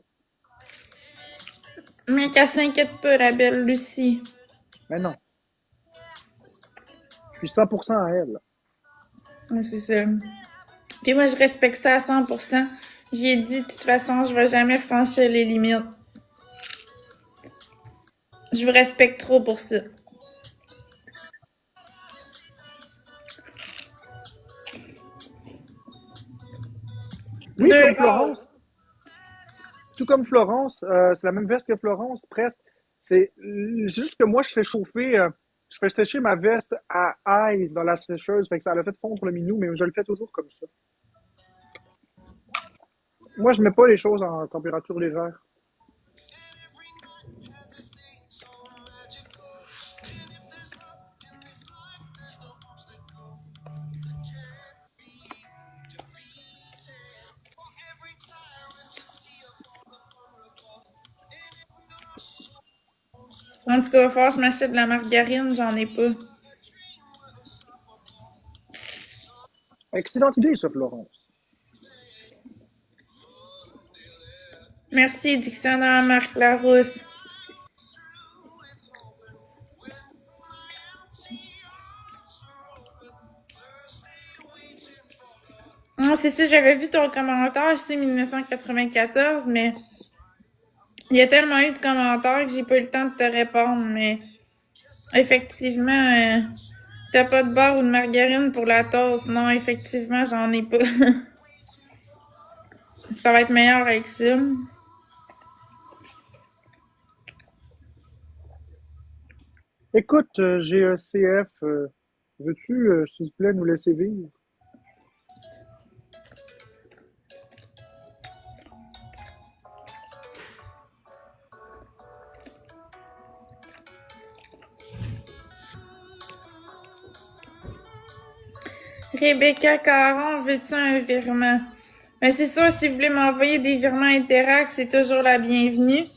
Mais qu'elle s'inquiète pas, la belle Lucie. Mais non. Je suis 100% à elle. Ouais, c'est ça. Puis moi, je respecte ça à 100%. J'ai dit, de toute façon, je vais jamais franchir les limites. Je vous respecte trop pour ça. Oui, Deux comme roses. Florence. Tout comme Florence, c'est la même veste que Florence, presque. C'est juste que moi, je fais chauffer, je fais sécher ma veste à ail dans la sécheuse, fait que ça a fait fondre le minou, mais je le fais toujours comme ça. Moi, je mets pas les choses en température légère. En tout cas, il va falloir que je m'achète de la margarine, j'en ai pas. Excellente idée, ça, Florence. Merci, dictionnaire Marc Larousse. Ah, c'est ça, j'avais vu ton commentaire, c'est 1994, mais il y a tellement eu de commentaires que j'ai pas eu le temps de te répondre, mais effectivement, t'as pas de beurre ou de margarine pour la tasse. Non, effectivement, j'en ai pas. Ça va être meilleur avec ça. Écoute, j'ai un CF. Veux-tu, s'il te plaît, nous laisser vivre? Rebecca Caron, veux-tu un virement? Ben, c'est sûr, si vous voulez m'envoyer des virements Interact, c'est toujours la bienvenue.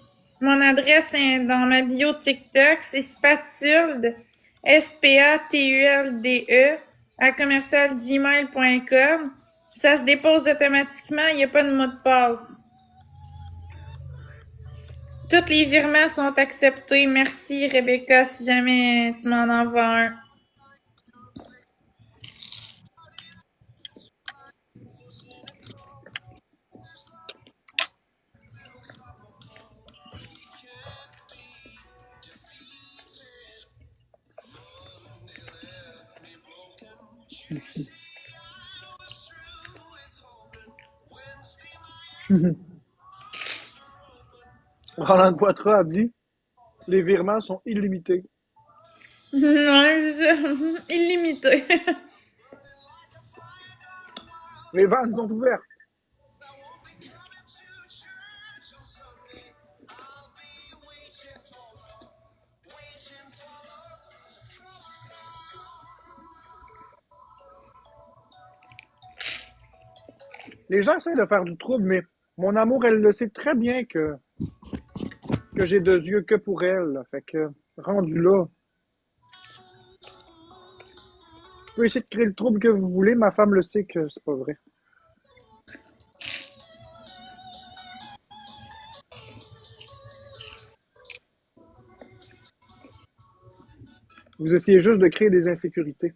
Mon adresse est dans ma bio TikTok, c'est spatulde, SPATULDE, à commercialgmail.com. Ça se dépose automatiquement, il n'y a pas de mot de passe. Tous les virements sont acceptés. Merci, Rebecca, si jamais tu m'en envoies un. Roland Poitras a dit les virements sont illimités. Ouais, illimité. Les vannes sont ouvertes. Les gens essaient de faire du trouble, mais mon amour, elle le sait très bien que j'ai deux yeux que pour elle. Fait que, rendu là, vous pouvez essayer de créer le trouble que vous voulez, ma femme le sait que c'est pas vrai. Vous essayez juste de créer des insécurités.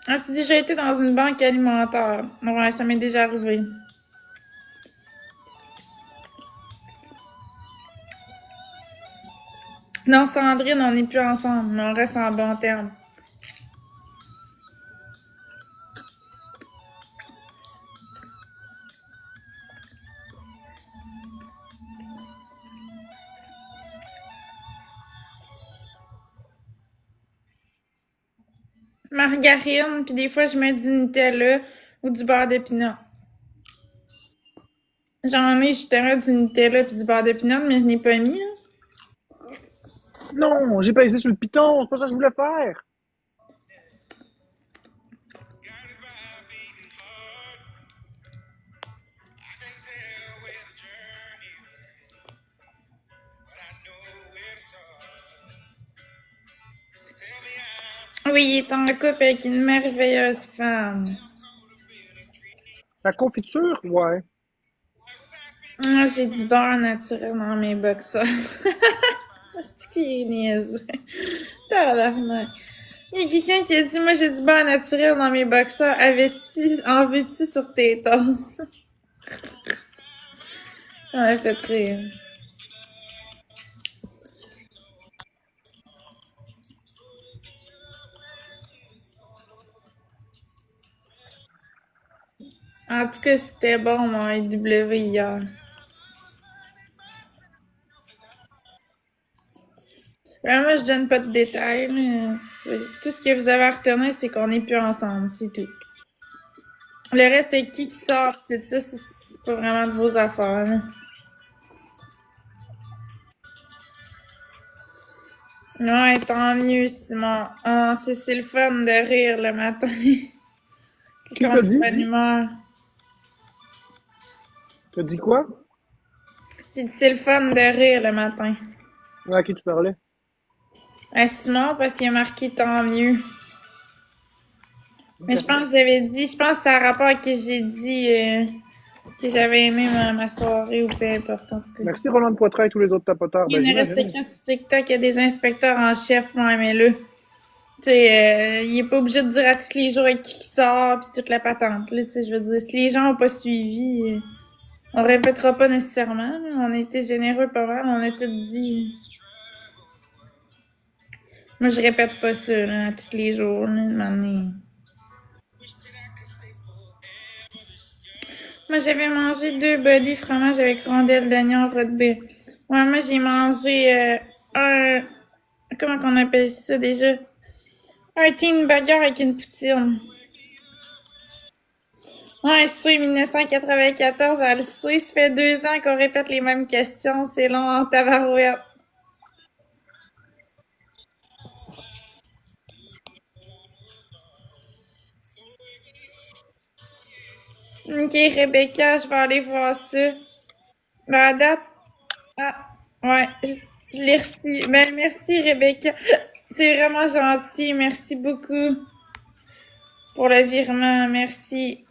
Ah, tu dis, j'ai été dans une banque alimentaire. Ouais, ça m'est déjà arrivé. Non, Sandrine, on n'est plus ensemble, mais on reste en bon terme. Margarine, puis des fois, je mets du Nutella ou du beurre d'épinard. J'en ai justement du Nutella puis du beurre d'épinard, mais je n'ai pas mis, là. Non, j'ai pas essayé sur le piton, c'est pas ça que je voulais faire. Oui, il est en couple avec une merveilleuse femme. La confiture, ouais. Moi, j'ai du beurre naturel dans mes boxers. C'est qui est niaiseux. Tabarnak. Il y a quelqu'un qui a dit, moi, j'ai du beurre naturel dans mes boxers. En veux-tu sur tes tasses? Ça m'a fait rire. En tout cas, c'était bon, mon IW hier. Moi, je donne pas de détails, mais tout ce que vous avez à retenir, c'est qu'on n'est plus ensemble, c'est tout. Le reste, c'est qui sort, pis tout ça, c'est pas vraiment de vos affaires, là. Ouais, tant mieux, Simon. Ah, c'est le fun de rire le matin. Qui Quand on t'a est de dit? bonne humeur. T'as dit quoi? J'ai dit c'est le fun de rire le matin. À qui tu parlais? Simon, parce qu'il a marqué tant mieux. Mais je Ok. pense que je pense que ça a rapport à que j'ai dit que j'avais aimé ma soirée ou peu importe, en tout cas. Merci Roland Poitras et tous les autres tapoteurs. Il y Ben, a une j'imagine. restriction sur TikTok, il y a des inspecteurs en chef, moi, mais là. Tu sais, il est pas obligé de dire à tous les jours avec qui il sort, pis toute la patente, là, tu sais, je veux dire, si les gens ont pas suivi, on répétera pas nécessairement, là. On a été généreux pas mal, on a tout dit. Moi, je répète pas ça, là, à tous les jours, là, une année. Moi, j'avais mangé 2 buddies fromage avec rondelles d'oignon rotbé. Ouais, moi, j'ai mangé un... Comment qu'on appelle ça, déjà? Un team burger avec une poutine. Ouais, c'est 1994, elle le sait. Ça fait 2 ans qu'on répète les mêmes questions. C'est long en tabarouette. Ok, Rebecca, je vais aller voir ça. Ben, à date... Ah, ouais, je l'ai reçu. Ben, merci, Rebecca. C'est vraiment gentil. Merci beaucoup pour le virement. Merci.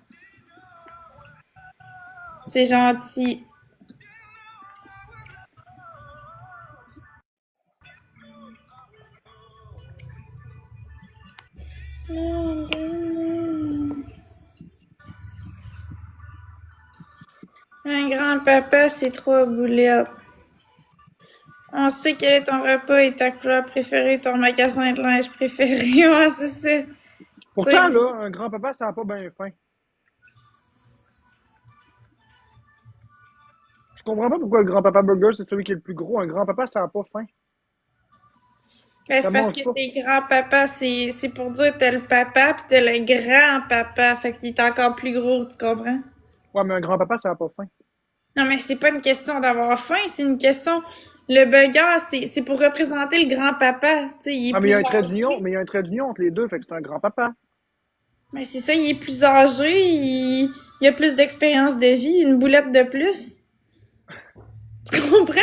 C'est gentil. Un grand-papa, c'est 3 boulettes. On sait quel est ton repas et ta couleur préférée, ton magasin de linge préféré. Ouais, c'est ça. Pourtant, C'est- là, un grand-papa, ça n'a pas bien faim. Je comprends pas pourquoi le grand-papa burger, c'est celui qui est le plus gros. Un grand-papa, ça n'a pas faim. Ben, Ça c'est parce mange que pas. c'est grand-papa, c'est pour dire t'as le papa pis t'as le grand-papa. Fait qu'il est encore plus gros, tu comprends? Ouais, mais un grand-papa, ça n'a pas faim. Non, mais c'est pas une question d'avoir faim, c'est une question. Le burger, c'est pour représenter le grand-papa. Tu sais, il est Ah, mais il y plus a un trait d'union, âgé. mais il y a un trait d'union entre les deux, fait que c'est un grand-papa. Mais c'est ça, il est plus âgé, il a plus d'expérience de vie, une boulette de plus. Tu comprends?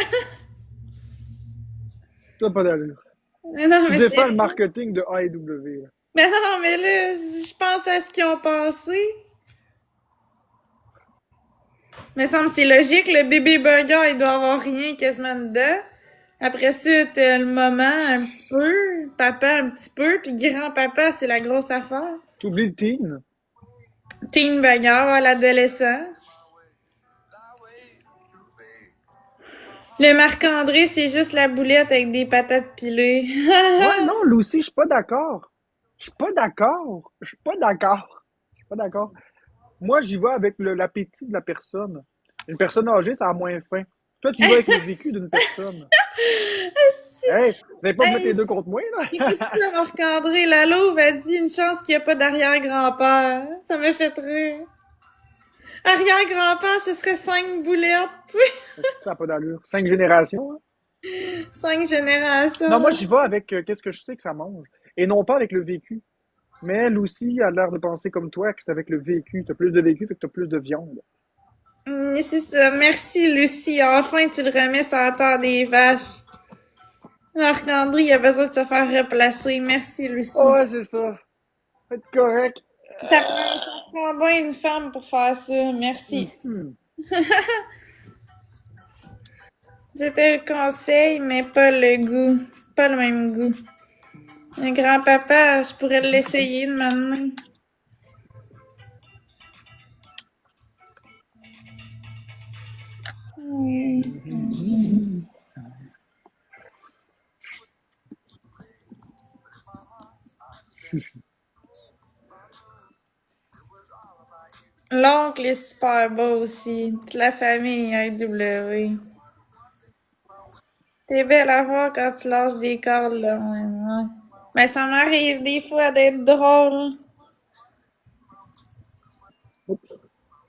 Ça n'a pas d'allure. Non, Tu mais défends le c'est. marketing de AEW, là. Mais non, mais là, je pense à ce qu'ils ont passé. Mais ça me semble c'est logique, le bébé burger, il doit avoir rien quasiment dedans. Après ça, t'as le maman un petit peu, papa un petit peu, puis grand-papa, c'est la grosse affaire. T'oublies le teen. Teen burger, ouais, l'adolescent. Le Marc-André, c'est juste la boulette avec des patates pilées. Ouais, non, Lucy, je suis pas d'accord. Je suis pas d'accord. Je suis pas d'accord. Je suis pas d'accord. Moi, j'y vais avec l'appétit de la personne. Une personne âgée, ça a moins faim. Toi, tu y vas avec le vécu d'une personne. Hey, vous allez pas vous mettre les Hey, deux contre moi, écoute là? ça, Marc-André. La louve a dit une chance qu'il n'y a pas d'arrière-grand-père. Ça m'a fait rire. Arrière-grand-père, ce serait 5 boulettes, tu sais. Ça n'a pas d'allure. 5 générations, hein? 5 générations. Non, moi, j'y vais avec qu'est-ce que je sais que ça mange. Et non pas avec le vécu. Mais elle aussi a l'air de penser comme toi que c'est avec le vécu. T'as plus de vécu, fait que t'as plus de viande. C'est ça. Merci, Lucie. Enfin, tu le remets sur la terre des vaches. Marc-André, il a besoin de se faire replacer. Merci, Oh, Lucie. ouais, c'est ça. Faites correct. Ça prend bien une femme pour faire ça. Merci. Mhm. Je te le conseille, mais pas le goût. Pas le même goût. Un grand-papa, je pourrais l'essayer de maintenant. L'oncle est super beau aussi. Toute la famille IW. T'es belle à voir quand tu lâches des cordes, là. Ouais, ouais. Mais ça m'arrive des fois d'être drôle.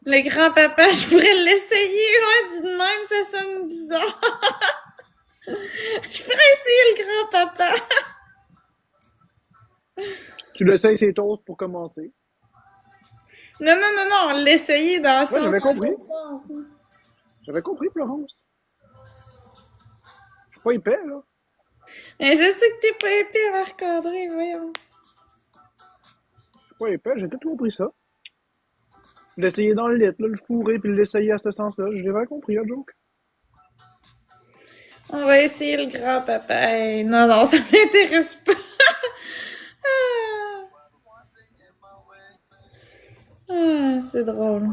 Le grand-papa, je pourrais l'essayer. Ouais, dit de même, ça sonne bizarre. Je pourrais essayer le grand-papa. Tu l'essayes ses toasts pour commencer. Non, non, non, non, l'essayer dans le Ouais, sens, j'avais dans compris. l'autre sens. J'avais compris, Florence. Je suis pas épais, là. Mais je sais que t'es pas épais, Marc-André, voyons. Je suis pas épais, j'ai tout compris ça. L'essayer dans le lit, là, le fourrer, puis l'essayer à ce sens-là. J'avais compris, la joke. On va essayer le grand-papa. Hey, non, non, ça m'intéresse pas. C'est drôle.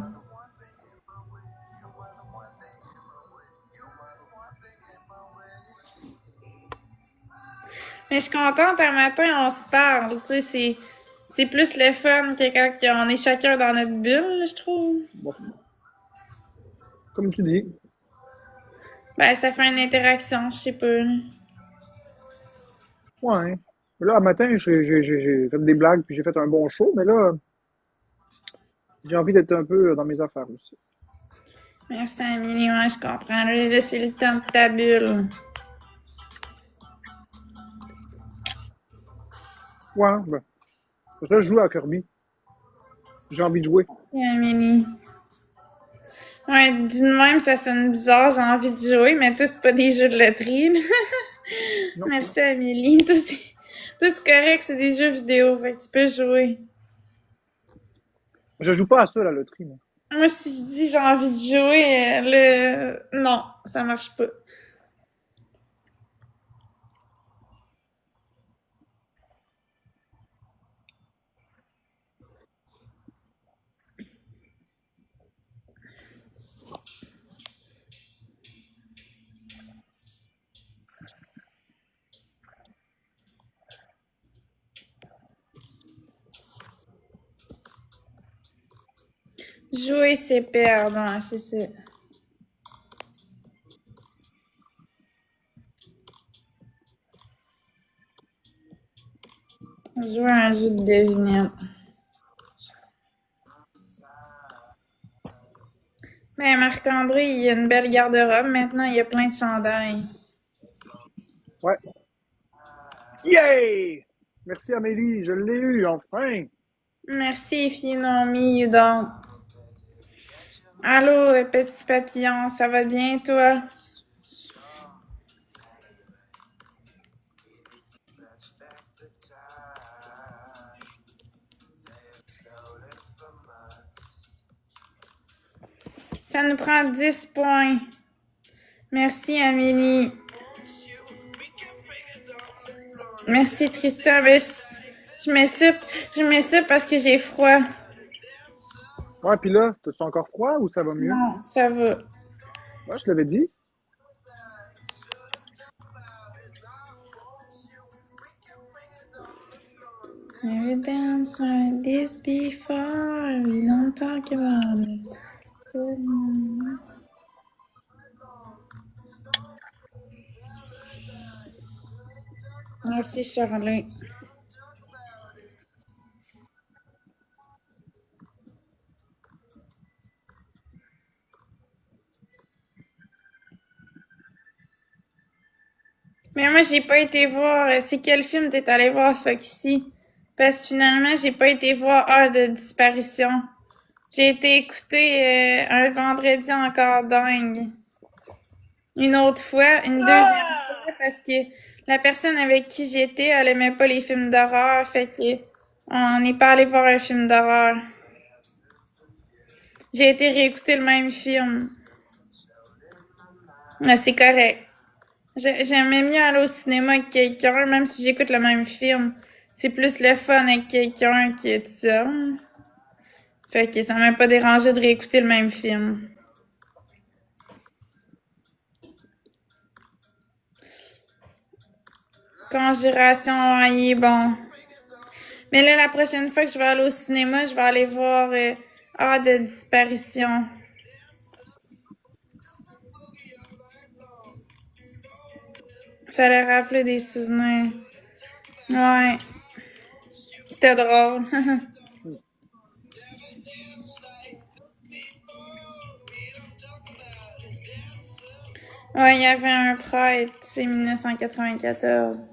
Mais je suis contente, un matin, on se parle. Tu sais, c'est plus le fun que quand on est chacun dans notre bulle, je trouve. Bon, comme tu dis. Ben, ça fait une interaction, je sais pas. Là. Ouais. Là, un matin, j'ai fait des blagues, puis j'ai fait un bon show, mais là, j'ai envie d'être un peu dans mes affaires aussi. Merci, Amélie, ouais, je comprends. Là, c'est le temps de ta bulle. Ouais, ben. Pour ça, je joue à Kirby. J'ai envie de jouer. Et Amélie. Ouais, dit de même, ça sonne bizarre, j'ai envie de jouer, mais toi, c'est pas des jeux de loterie, là. Non. Merci, Amélie. Tout c'est correct, c'est des jeux vidéo, fait que tu peux jouer. Je joue pas à ça, la loterie, moi. Moi, si je dis j'ai envie de jouer, non, ça marche pas. Jouer, c'est perdre, ouais, c'est ça. Jouer à un jeu de devinette. Mais Marc-André, il a une belle garde-robe. Maintenant, il y a plein de chandails. Ouais. Yay! Merci Amélie, je l'ai eu, enfin! Merci, if you know me, you don't. Allô, petit papillon, ça va bien, toi? Ça nous prend 10 points. Merci, Amélie. Merci, Tristan. Ben, je mets ça parce que j'ai froid. Ouais, puis là, t'as-tu encore froid ou ça va mieux? Non, ça va. Ouais, je l'avais dit. Never danced like this before. We don't talk about it. Merci, Charlie. Mais moi, j'ai pas été voir. C'est quel film t'es allé voir, Foxy? Parce que finalement, j'ai pas été voir Heure de disparition. J'ai été écouter un vendredi encore dingue. Une autre fois, une deuxième fois, parce que la personne avec qui j'étais, elle aimait pas les films d'horreur, fait que on n'est pas allé voir un film d'horreur. J'ai été réécouter le même film. Mais c'est correct. J'aimais mieux aller au cinéma avec quelqu'un, même si j'écoute le même film. C'est plus le fun avec quelqu'un que tout ça. Fait que ça m'a pas dérangé de réécouter le même film. Conjuration, ouais, il est bon. Mais là, la prochaine fois que je vais aller au cinéma, je vais aller voir Heure de disparition. Ça leur rappelait des souvenirs. Ouais. C'était drôle. Ouais, il y avait un prêtre, c'est 1994.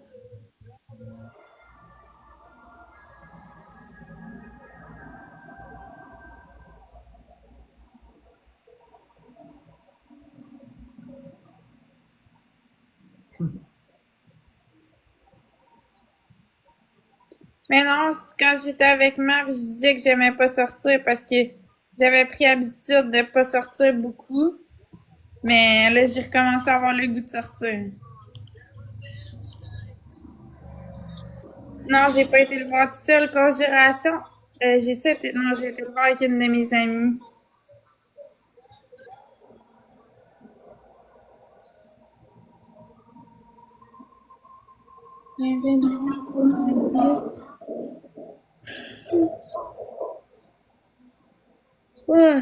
Mais non, quand j'étais avec Marc, je disais que j'aimais pas sortir parce que j'avais pris habitude de pas sortir beaucoup. Mais là, j'ai recommencé à avoir le goût de sortir. Non, j'ai pas été le voir tout seul. Conjuration, j'ai été le voir avec une de mes amies. Ouais.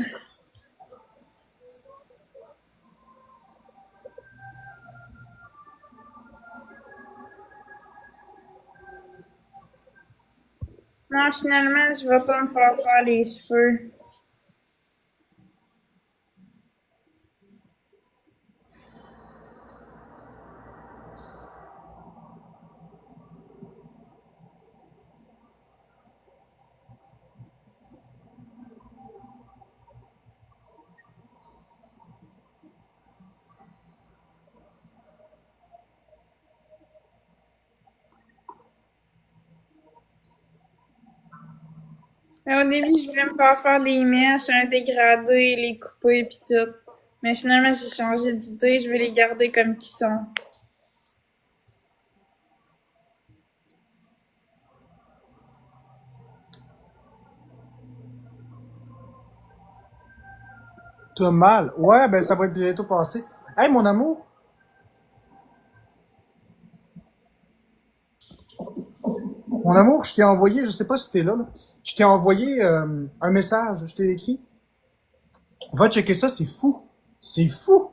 Non, finalement, je vais pas me faire les cheveux. Mais au début, je voulais me faire des mèches, un dégradé, les couper pis tout. Mais finalement, j'ai changé d'idée, je vais les garder comme qu'ils sont. T'as mal. Ouais, ben ça va être bientôt passé. Hey, mon amour, je t'ai envoyé, je sais pas si t'es là, là. Je t'ai envoyé un message, je t'ai écrit. Va checker ça, c'est fou. C'est fou.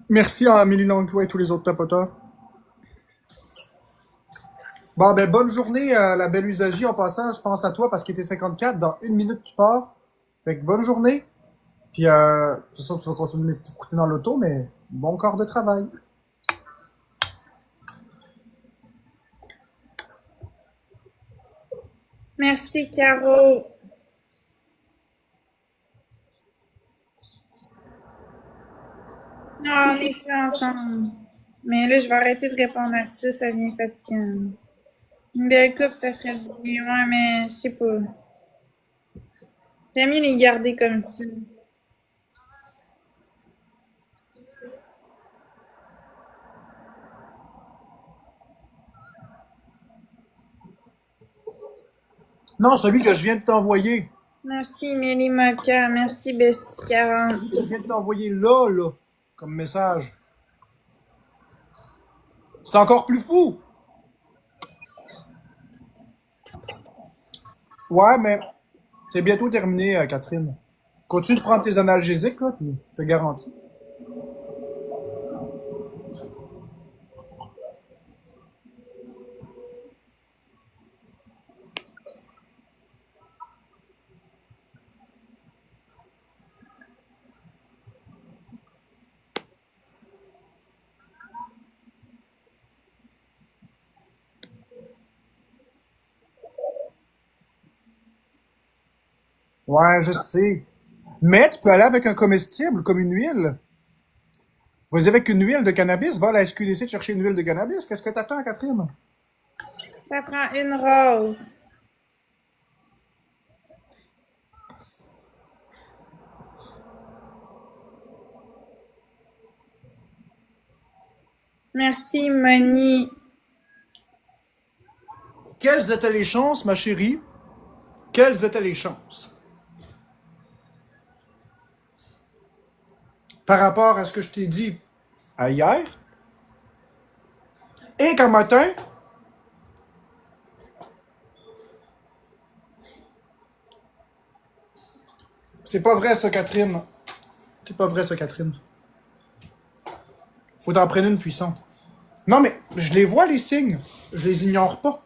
Merci à Amélie Langlois et tous les autres tapoteurs. Bon, ben, bonne journée à la belle usagie. En passant, je pense à toi parce qu'il était 54. Dans 1 minute, tu pars. Fait que bonne journée. Puis, c'est sûr que tu vas consommer t'écouter dans l'auto, mais bon corps de travail. Merci, Caro. Non, on est plus ensemble. Mais là, je vais arrêter de répondre à ça, ça devient fatigant. Une belle coupe, ça ferait du bien, ouais, mais je sais pas. J'aime mieux les garder comme ça. Non, celui que je viens de t'envoyer. Merci, Mélie Moka. Merci, Bestie 40. Je viens de t'envoyer là, comme message. C'est encore plus fou. Ouais, mais c'est bientôt terminé, Catherine. Continue de prendre tes analgésiques, là, puis je te garantis. Ouais, je sais. Mais tu peux aller avec un comestible, comme une huile. Vas-y avec une huile de cannabis, va à la SQDC te chercher une huile de cannabis. Qu'est-ce que t'attends, Catherine? Ça prend une rose. Merci, Moni. Quelles étaient les chances, ma chérie? Quelles étaient les chances? Par rapport à ce que je t'ai dit à hier, et qu'un matin, c'est pas vrai ça, Catherine. C'est pas vrai ça, Catherine. Faut t'en prendre une puissante. Non, mais je les vois, les signes. Je les ignore pas.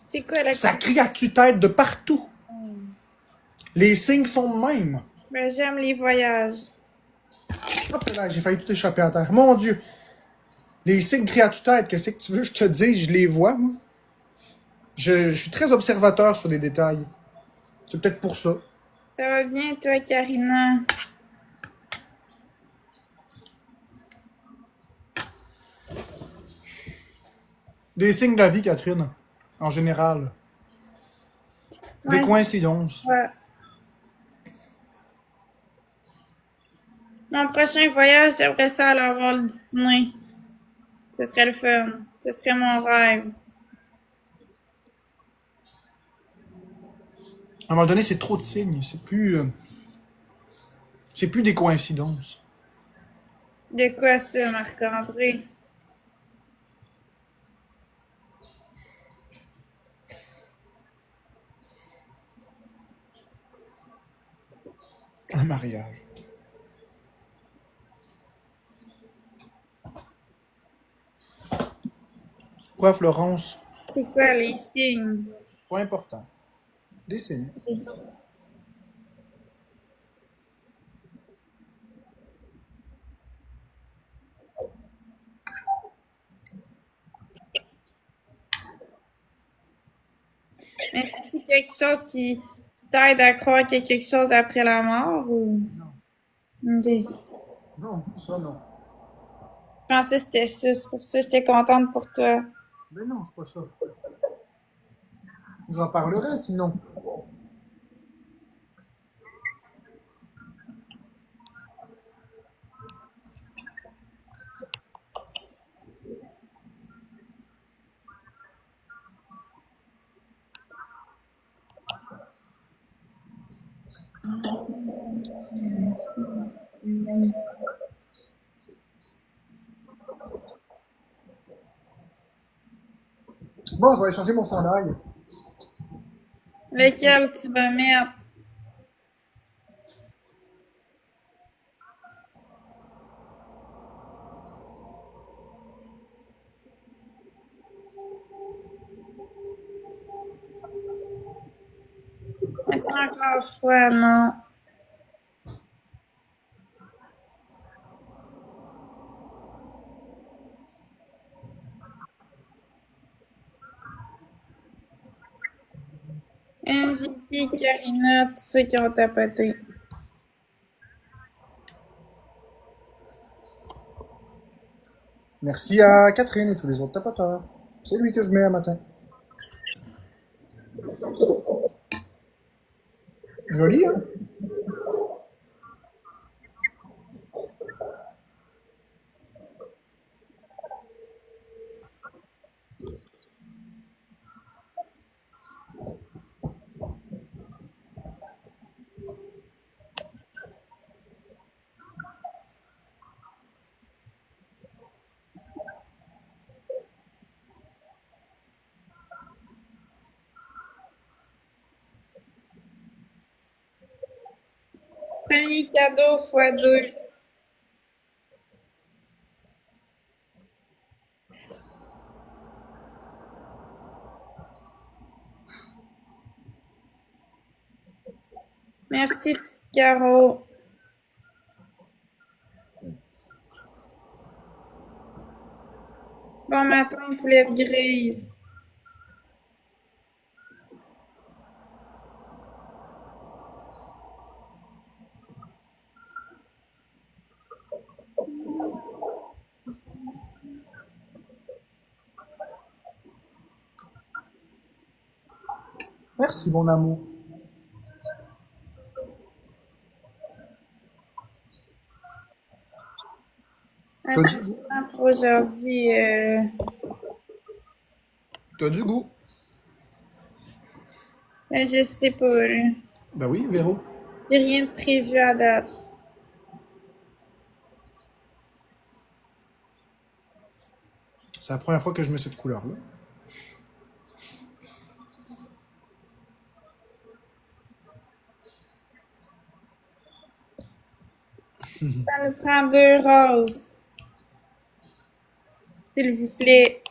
C'est quoi la Ça crie à tue-tête de partout. Les signes sont de même. Ben, j'aime les voyages. Hop là, j'ai failli tout échapper à terre. Mon Dieu. Les signes crient à tue-tête. Qu'est-ce que tu veux que je te dise? Je les vois, moi. Je suis très observateur sur les détails. C'est peut-être pour ça. Ça va bien, toi, Karina? Des signes de la vie, Catherine. En général. Des Ouais, coïncidences. ouais. Mon prochain voyage, j'aimerais ça aller voir le dîner. Ce serait le fun. Ce serait mon rêve. À un moment donné, c'est trop de signes. C'est plus des coïncidences. De quoi ça, Marc-André? Un mariage. Quoi, Florence? C'est quoi les signes? C'est pas important. Des signes. Mais c'est quelque chose qui t'aide à croire qu'il y a quelque chose après la mort ou... Ok. Je Non, ça non. pensais que c'était ça. C'est pour ça que j'étais contente pour toi. Mais non, c'est pas ça. J'en parlerai sinon. Bon, je vais aller changer mon chandail. Lequel tu vas mettre? Encore fois, non. NJP, Karina, tous ceux qui ont tapoté. Merci à Catherine et tous les autres tapoteurs. C'est lui que je mets un matin. Joli, hein? Premier cadeau fois 2. Merci, petite Caro. Bon matin, poulette grise. Merci, mon amour. T'as du goût. Pour aujourd'hui, T'as du goût. je sais pas, là. Ben oui, Véro. J'ai rien de prévu à date. C'est la première fois que je mets cette couleur-là. Ça nous prend 2 roses. S'il vous plaît.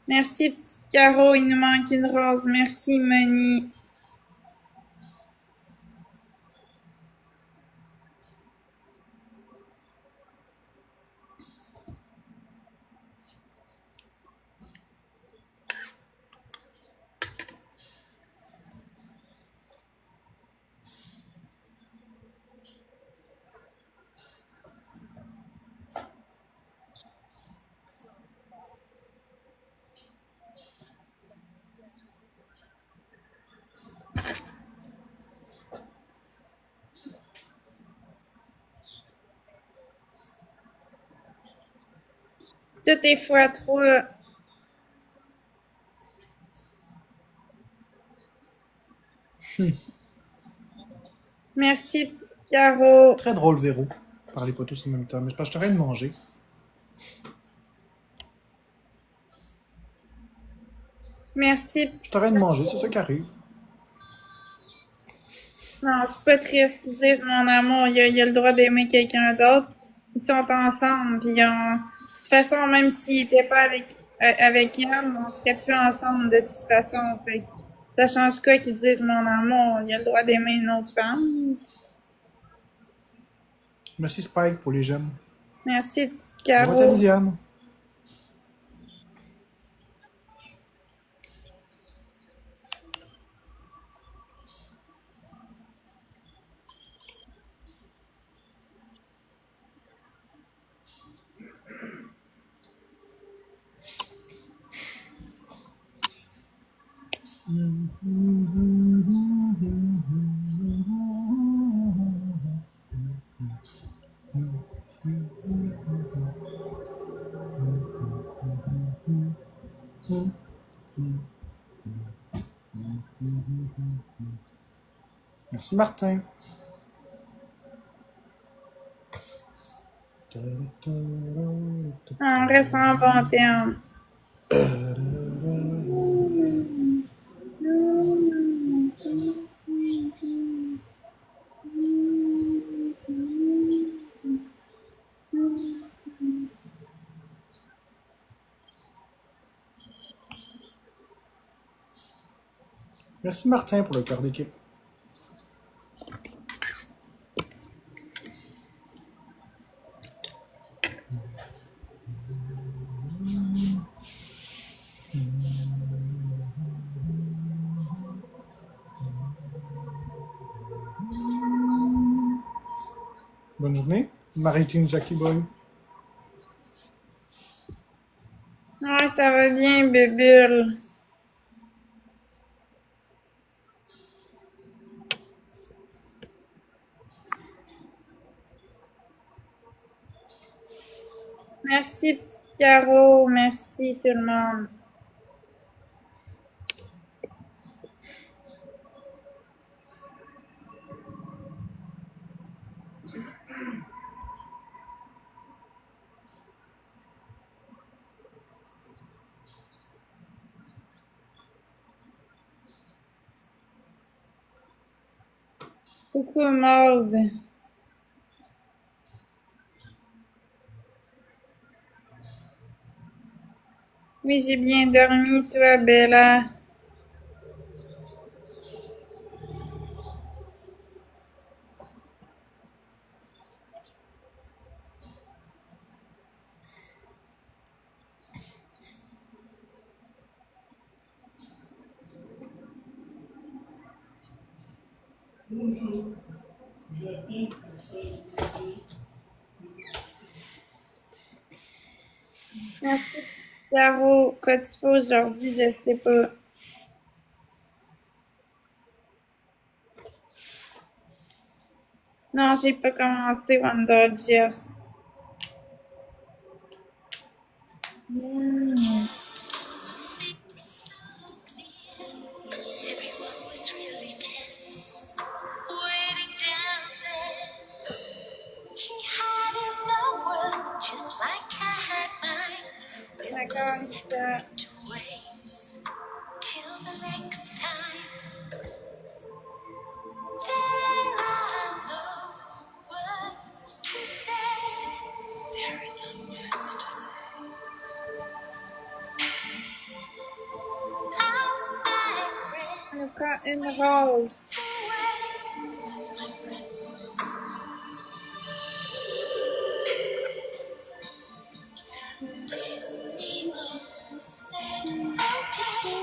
Merci, petite Caro. Il nous manque une rose. Merci, Moni. Tout est fois 3. Merci, petite Caro. Très drôle, Véro. Parlez pas tous en même temps. Mais c'est parce que je t'arrête de manger. Merci, Je petite t'arrête de manger, c'est ça qui arrive. Non, je suis pas triste. Dire mon amour, il a le droit d'aimer quelqu'un d'autre. Ils sont ensemble, puis de toute façon, même s'il était pas avec elle, on serait plus ensemble de toute façon. Fait que ça change quoi qu'ils disent mon amour? Il a le droit d'aimer une autre femme. Merci Spike pour les gemmes. Merci, petite Droite à Caro. Liliane. Merci Martin. On reste en bon terme. Merci Martin pour le cœur d'équipe. Bonne journée, Maritime Jackie Boy. Ouais, ça va bien, bébule. Merci, petite Caro. Merci, tout le monde. Coucou, Maude. Oui, j'ai bien dormi, toi, Bella. Merci, Caro. Quoi tu fais aujourd'hui, je sais pas. Non, j'ai pas commencé Wonder Jazz. Everyone was really tense, waiting down there. He had his own world, just like I had mine. We'll go separate ways till the next time. There are no words to say. There are no words to say. How's my friend? Look at in the rose. Does my friend said, okay.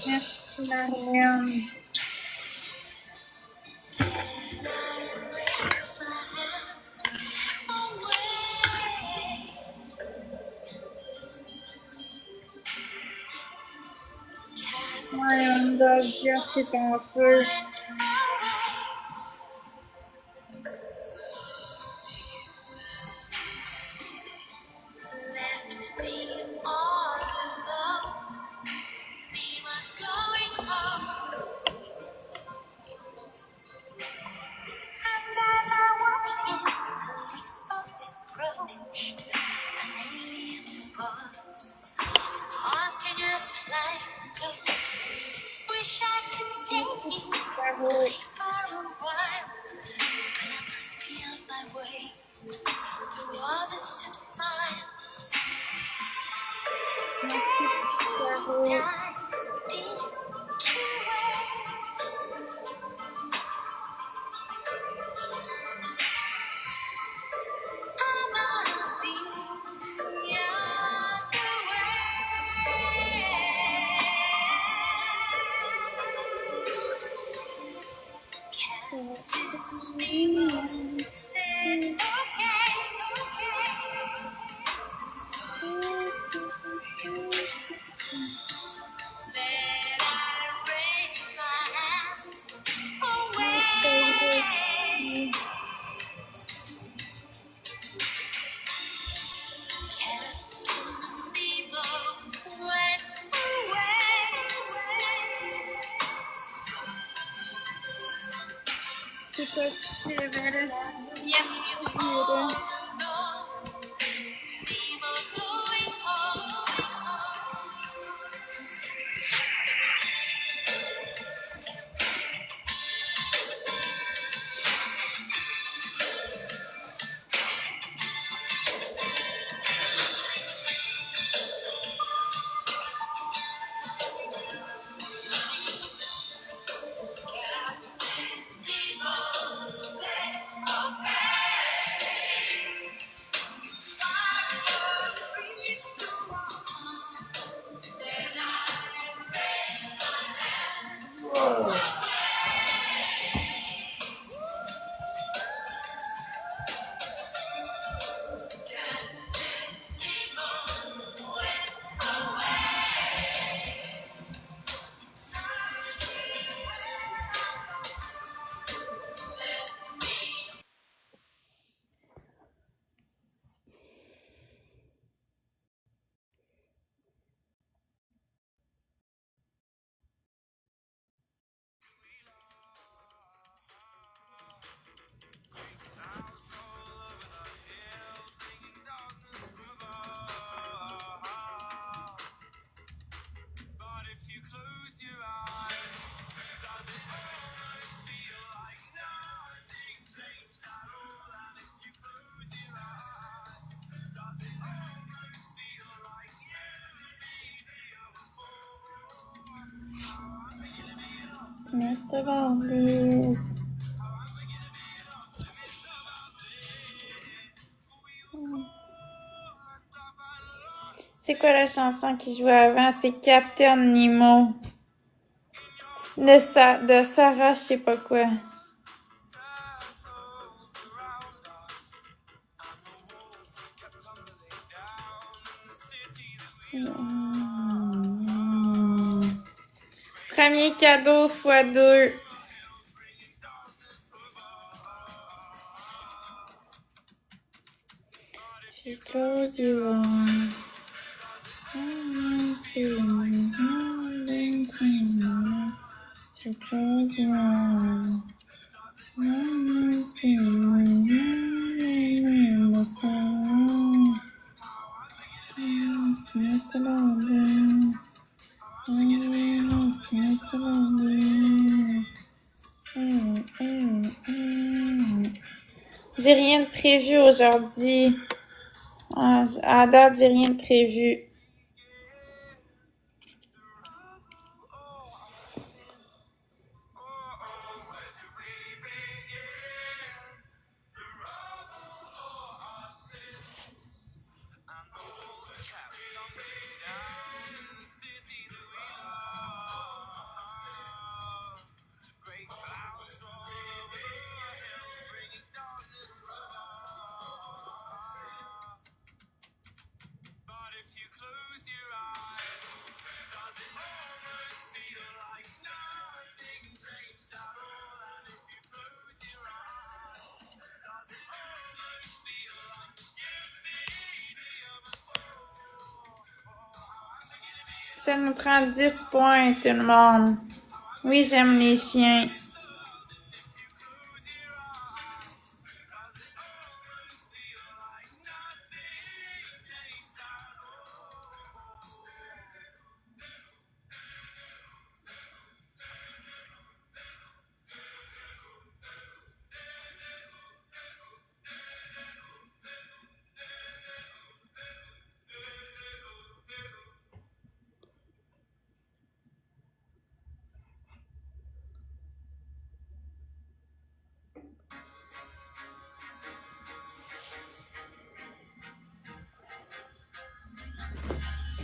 Merci, Marianne. Ouais, Wonder Jazz, c'est ton feu. Left me all alone. He was going home. And as I watched him, police boats approach. An alien force haunting us like ghosts. Wish I could stay Caro. away for a while, but I must be on my way. Through all this of smiles, Merci, Caro. died deep to I'ma be said, okay, Then I raise my hand away. Captain Nemo went Because c'est vrai, c'est bien all sûr. alone. Nemo's going home. Mr. Valdez. C'est quoi la chanson qui jouait avant? C'est Captain Nemo. De Sarah, je sais pas quoi. Premier cadeau x2. If you close your eyes, if you close your eyes, Mr. Valdez. Mr. Valdez. J'ai rien de prévu aujourd'hui. À date, j'ai rien de prévu. Ça nous prend 10 points, tout le monde. Oui, j'aime les chiens.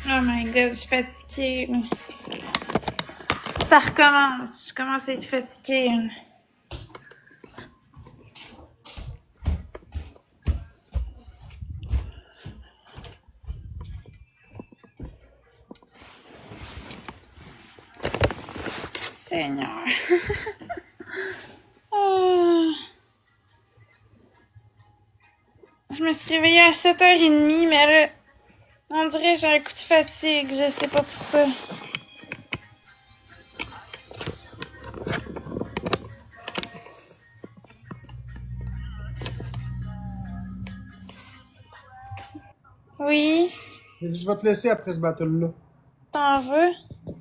Oh my god, je suis fatiguée. Ça recommence. Je commence à être fatiguée. Seigneur. Oh. Je me suis réveillée à 7h30, mais là, on dirait que j'ai un coup de fatigue. Je sais pas pourquoi. Oui, Je vais te laisser après ce battle-là. t'en veux?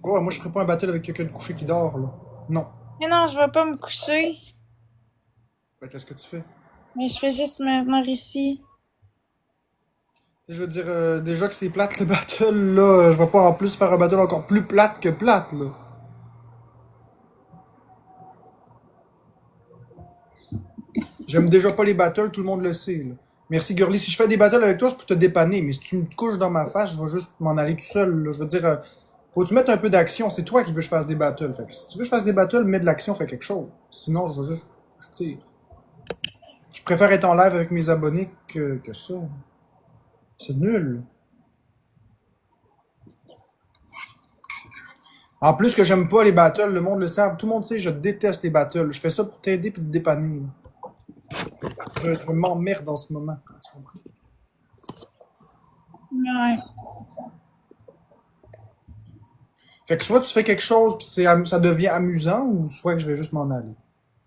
Ouais, moi, je ferai pas un battle avec quelqu'un de couché qui dort, là. Non. Mais non, je vais pas me coucher. Ben, qu'est-ce que tu fais? Mais je fais juste me venir ici. Je veux dire, déjà que c'est plate le battle, là, je vais pas en plus faire un battle encore plus plate que plate, là. J'aime déjà pas les battles, tout le monde le sait, là. Merci, Girly. Si je fais des battles avec toi, c'est pour te dépanner, mais si tu me couches dans ma face, je vais juste m'en aller tout seul, là. Je veux dire, faut que tu mettes un peu d'action. C'est toi qui veux que je fasse des battles. Fait que si tu veux que je fasse des battles, mets de l'action, fais quelque chose. Sinon, je vais juste partir. Je préfère être en live avec mes abonnés que ça. C'est nul. En plus que j'aime pas les battles, le monde le sait. Tout le monde sait, je déteste les battles. Je fais ça pour t'aider puis te dépanner. Je m'emmerde en ce moment. Tu comprends? Ouais. Fait que soit tu fais quelque chose puis ça devient amusant, ou soit que je vais juste m'en aller.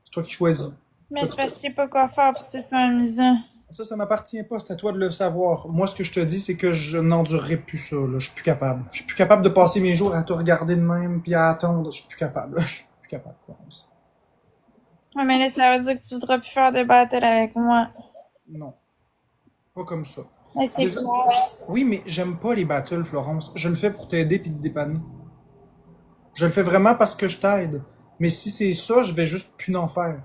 C'est toi qui choisis. Mais c'est parce que je sais pas quoi faire pour que ce soit amusant. Ça m'appartient pas, c'est à toi de le savoir. Moi, ce que je te dis, c'est que je n'endurerai plus ça, là. Je suis plus capable. Je suis plus capable de passer mes jours à te regarder de même puis à attendre. Je suis plus capable. Je suis plus capable, Florence. Ouais, mais là, ça veut dire que tu voudras plus faire de battle avec moi. Non. Pas comme ça. Mais c'est Déjà- clair. Oui, mais j'aime pas les battles, Florence. Je le fais pour t'aider puis te dépanner. Je le fais vraiment parce que je t'aide. Mais si c'est ça, je vais juste plus en faire.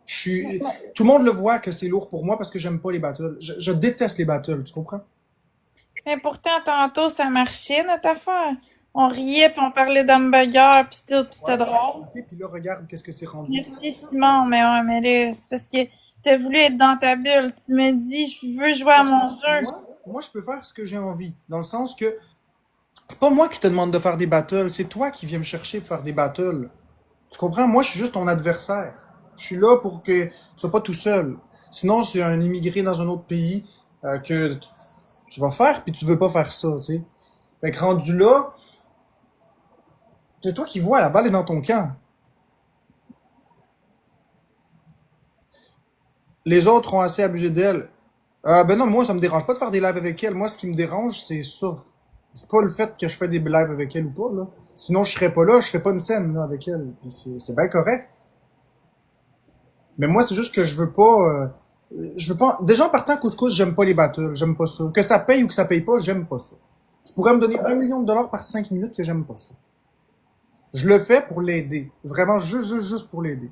Je suis... Tout le monde le voit que c'est lourd pour moi parce que j'aime pas les battles. Je déteste les battles, tu comprends? Mais pourtant, tantôt, ça marchait, notre affaire. On riait, puis on parlait d'hamburger, puis tout, puis c'était drôle. Ok, puis là, regarde qu'est-ce que c'est rendu. Merci, Simon, mais ouais, mais là, c'est parce que t'as voulu être dans ta bulle. Tu me dis, je veux jouer à mon jeu. Moi, je peux faire ce que j'ai envie. Dans le sens que c'est pas moi qui te demande de faire des battles, c'est toi qui viens me chercher pour faire des battles. Tu comprends? Moi, je suis juste ton adversaire. Je suis là pour que tu sois pas tout seul. Sinon, c'est un immigré dans un autre pays que tu vas faire, puis tu veux pas faire ça, tu sais. Fait que rendu là, c'est toi qui vois, la balle est dans ton camp. Les autres ont assez abusé d'elle. Ben non, moi, ça me dérange pas de faire des lives avec elle. Moi, ce qui me dérange, c'est ça. C'est pas le fait que je fais des lives avec elle ou pas, là. Sinon, je serais pas là, je fais pas une scène, là, avec elle. Puis c'est bien correct. Mais moi, c'est juste que je veux pas, déjà en partant couscous, j'aime pas les battles, j'aime pas ça. Que ça paye ou que ça paye pas, j'aime pas ça. Tu pourrais me donner 1 million de dollars par 5 minutes que j'aime pas ça. Je le fais pour l'aider. Vraiment, juste pour l'aider.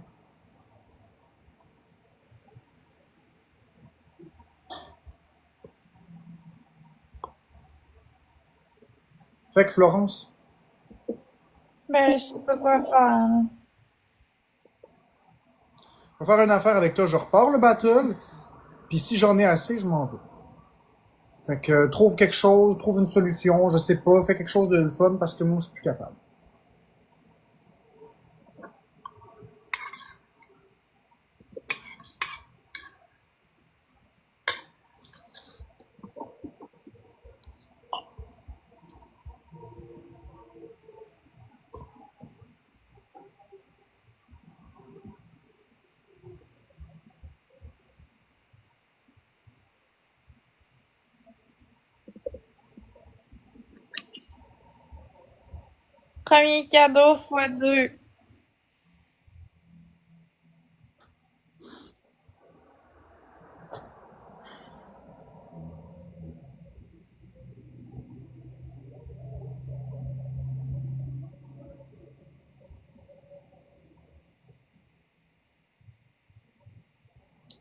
Fait que Florence, Ben, je sais pas quoi faire, là. je vais faire une affaire avec toi, je repars le battle, puis si j'en ai assez, je m'en vais. Fait que trouve quelque chose, trouve une solution, je sais pas, fais quelque chose de fun parce que moi, je suis plus capable. Premier cadeau fois deux.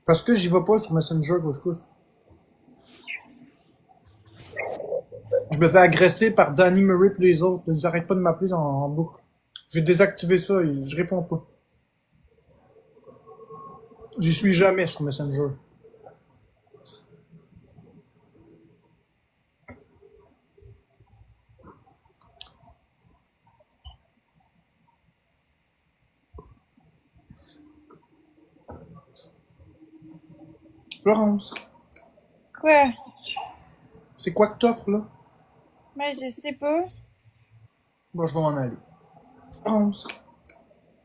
Parce que j'y vais pas sur Messenger, couscous. Je me fais agresser par Danny Murray et les autres. Ils arrêtent pas de m'appeler en boucle. J'ai désactivé ça et je réponds pas. J'y suis jamais sur Messenger. Florence, Quoi? c'est quoi que t'offres là? Ben, je sais pas. Bon, je vais m'en aller. Florence,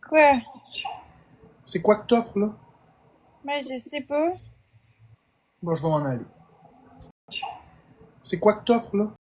Quoi? c'est quoi que t'offres là? Ben, je sais pas. Bon, je vais m'en aller. C'est quoi que t'offres là?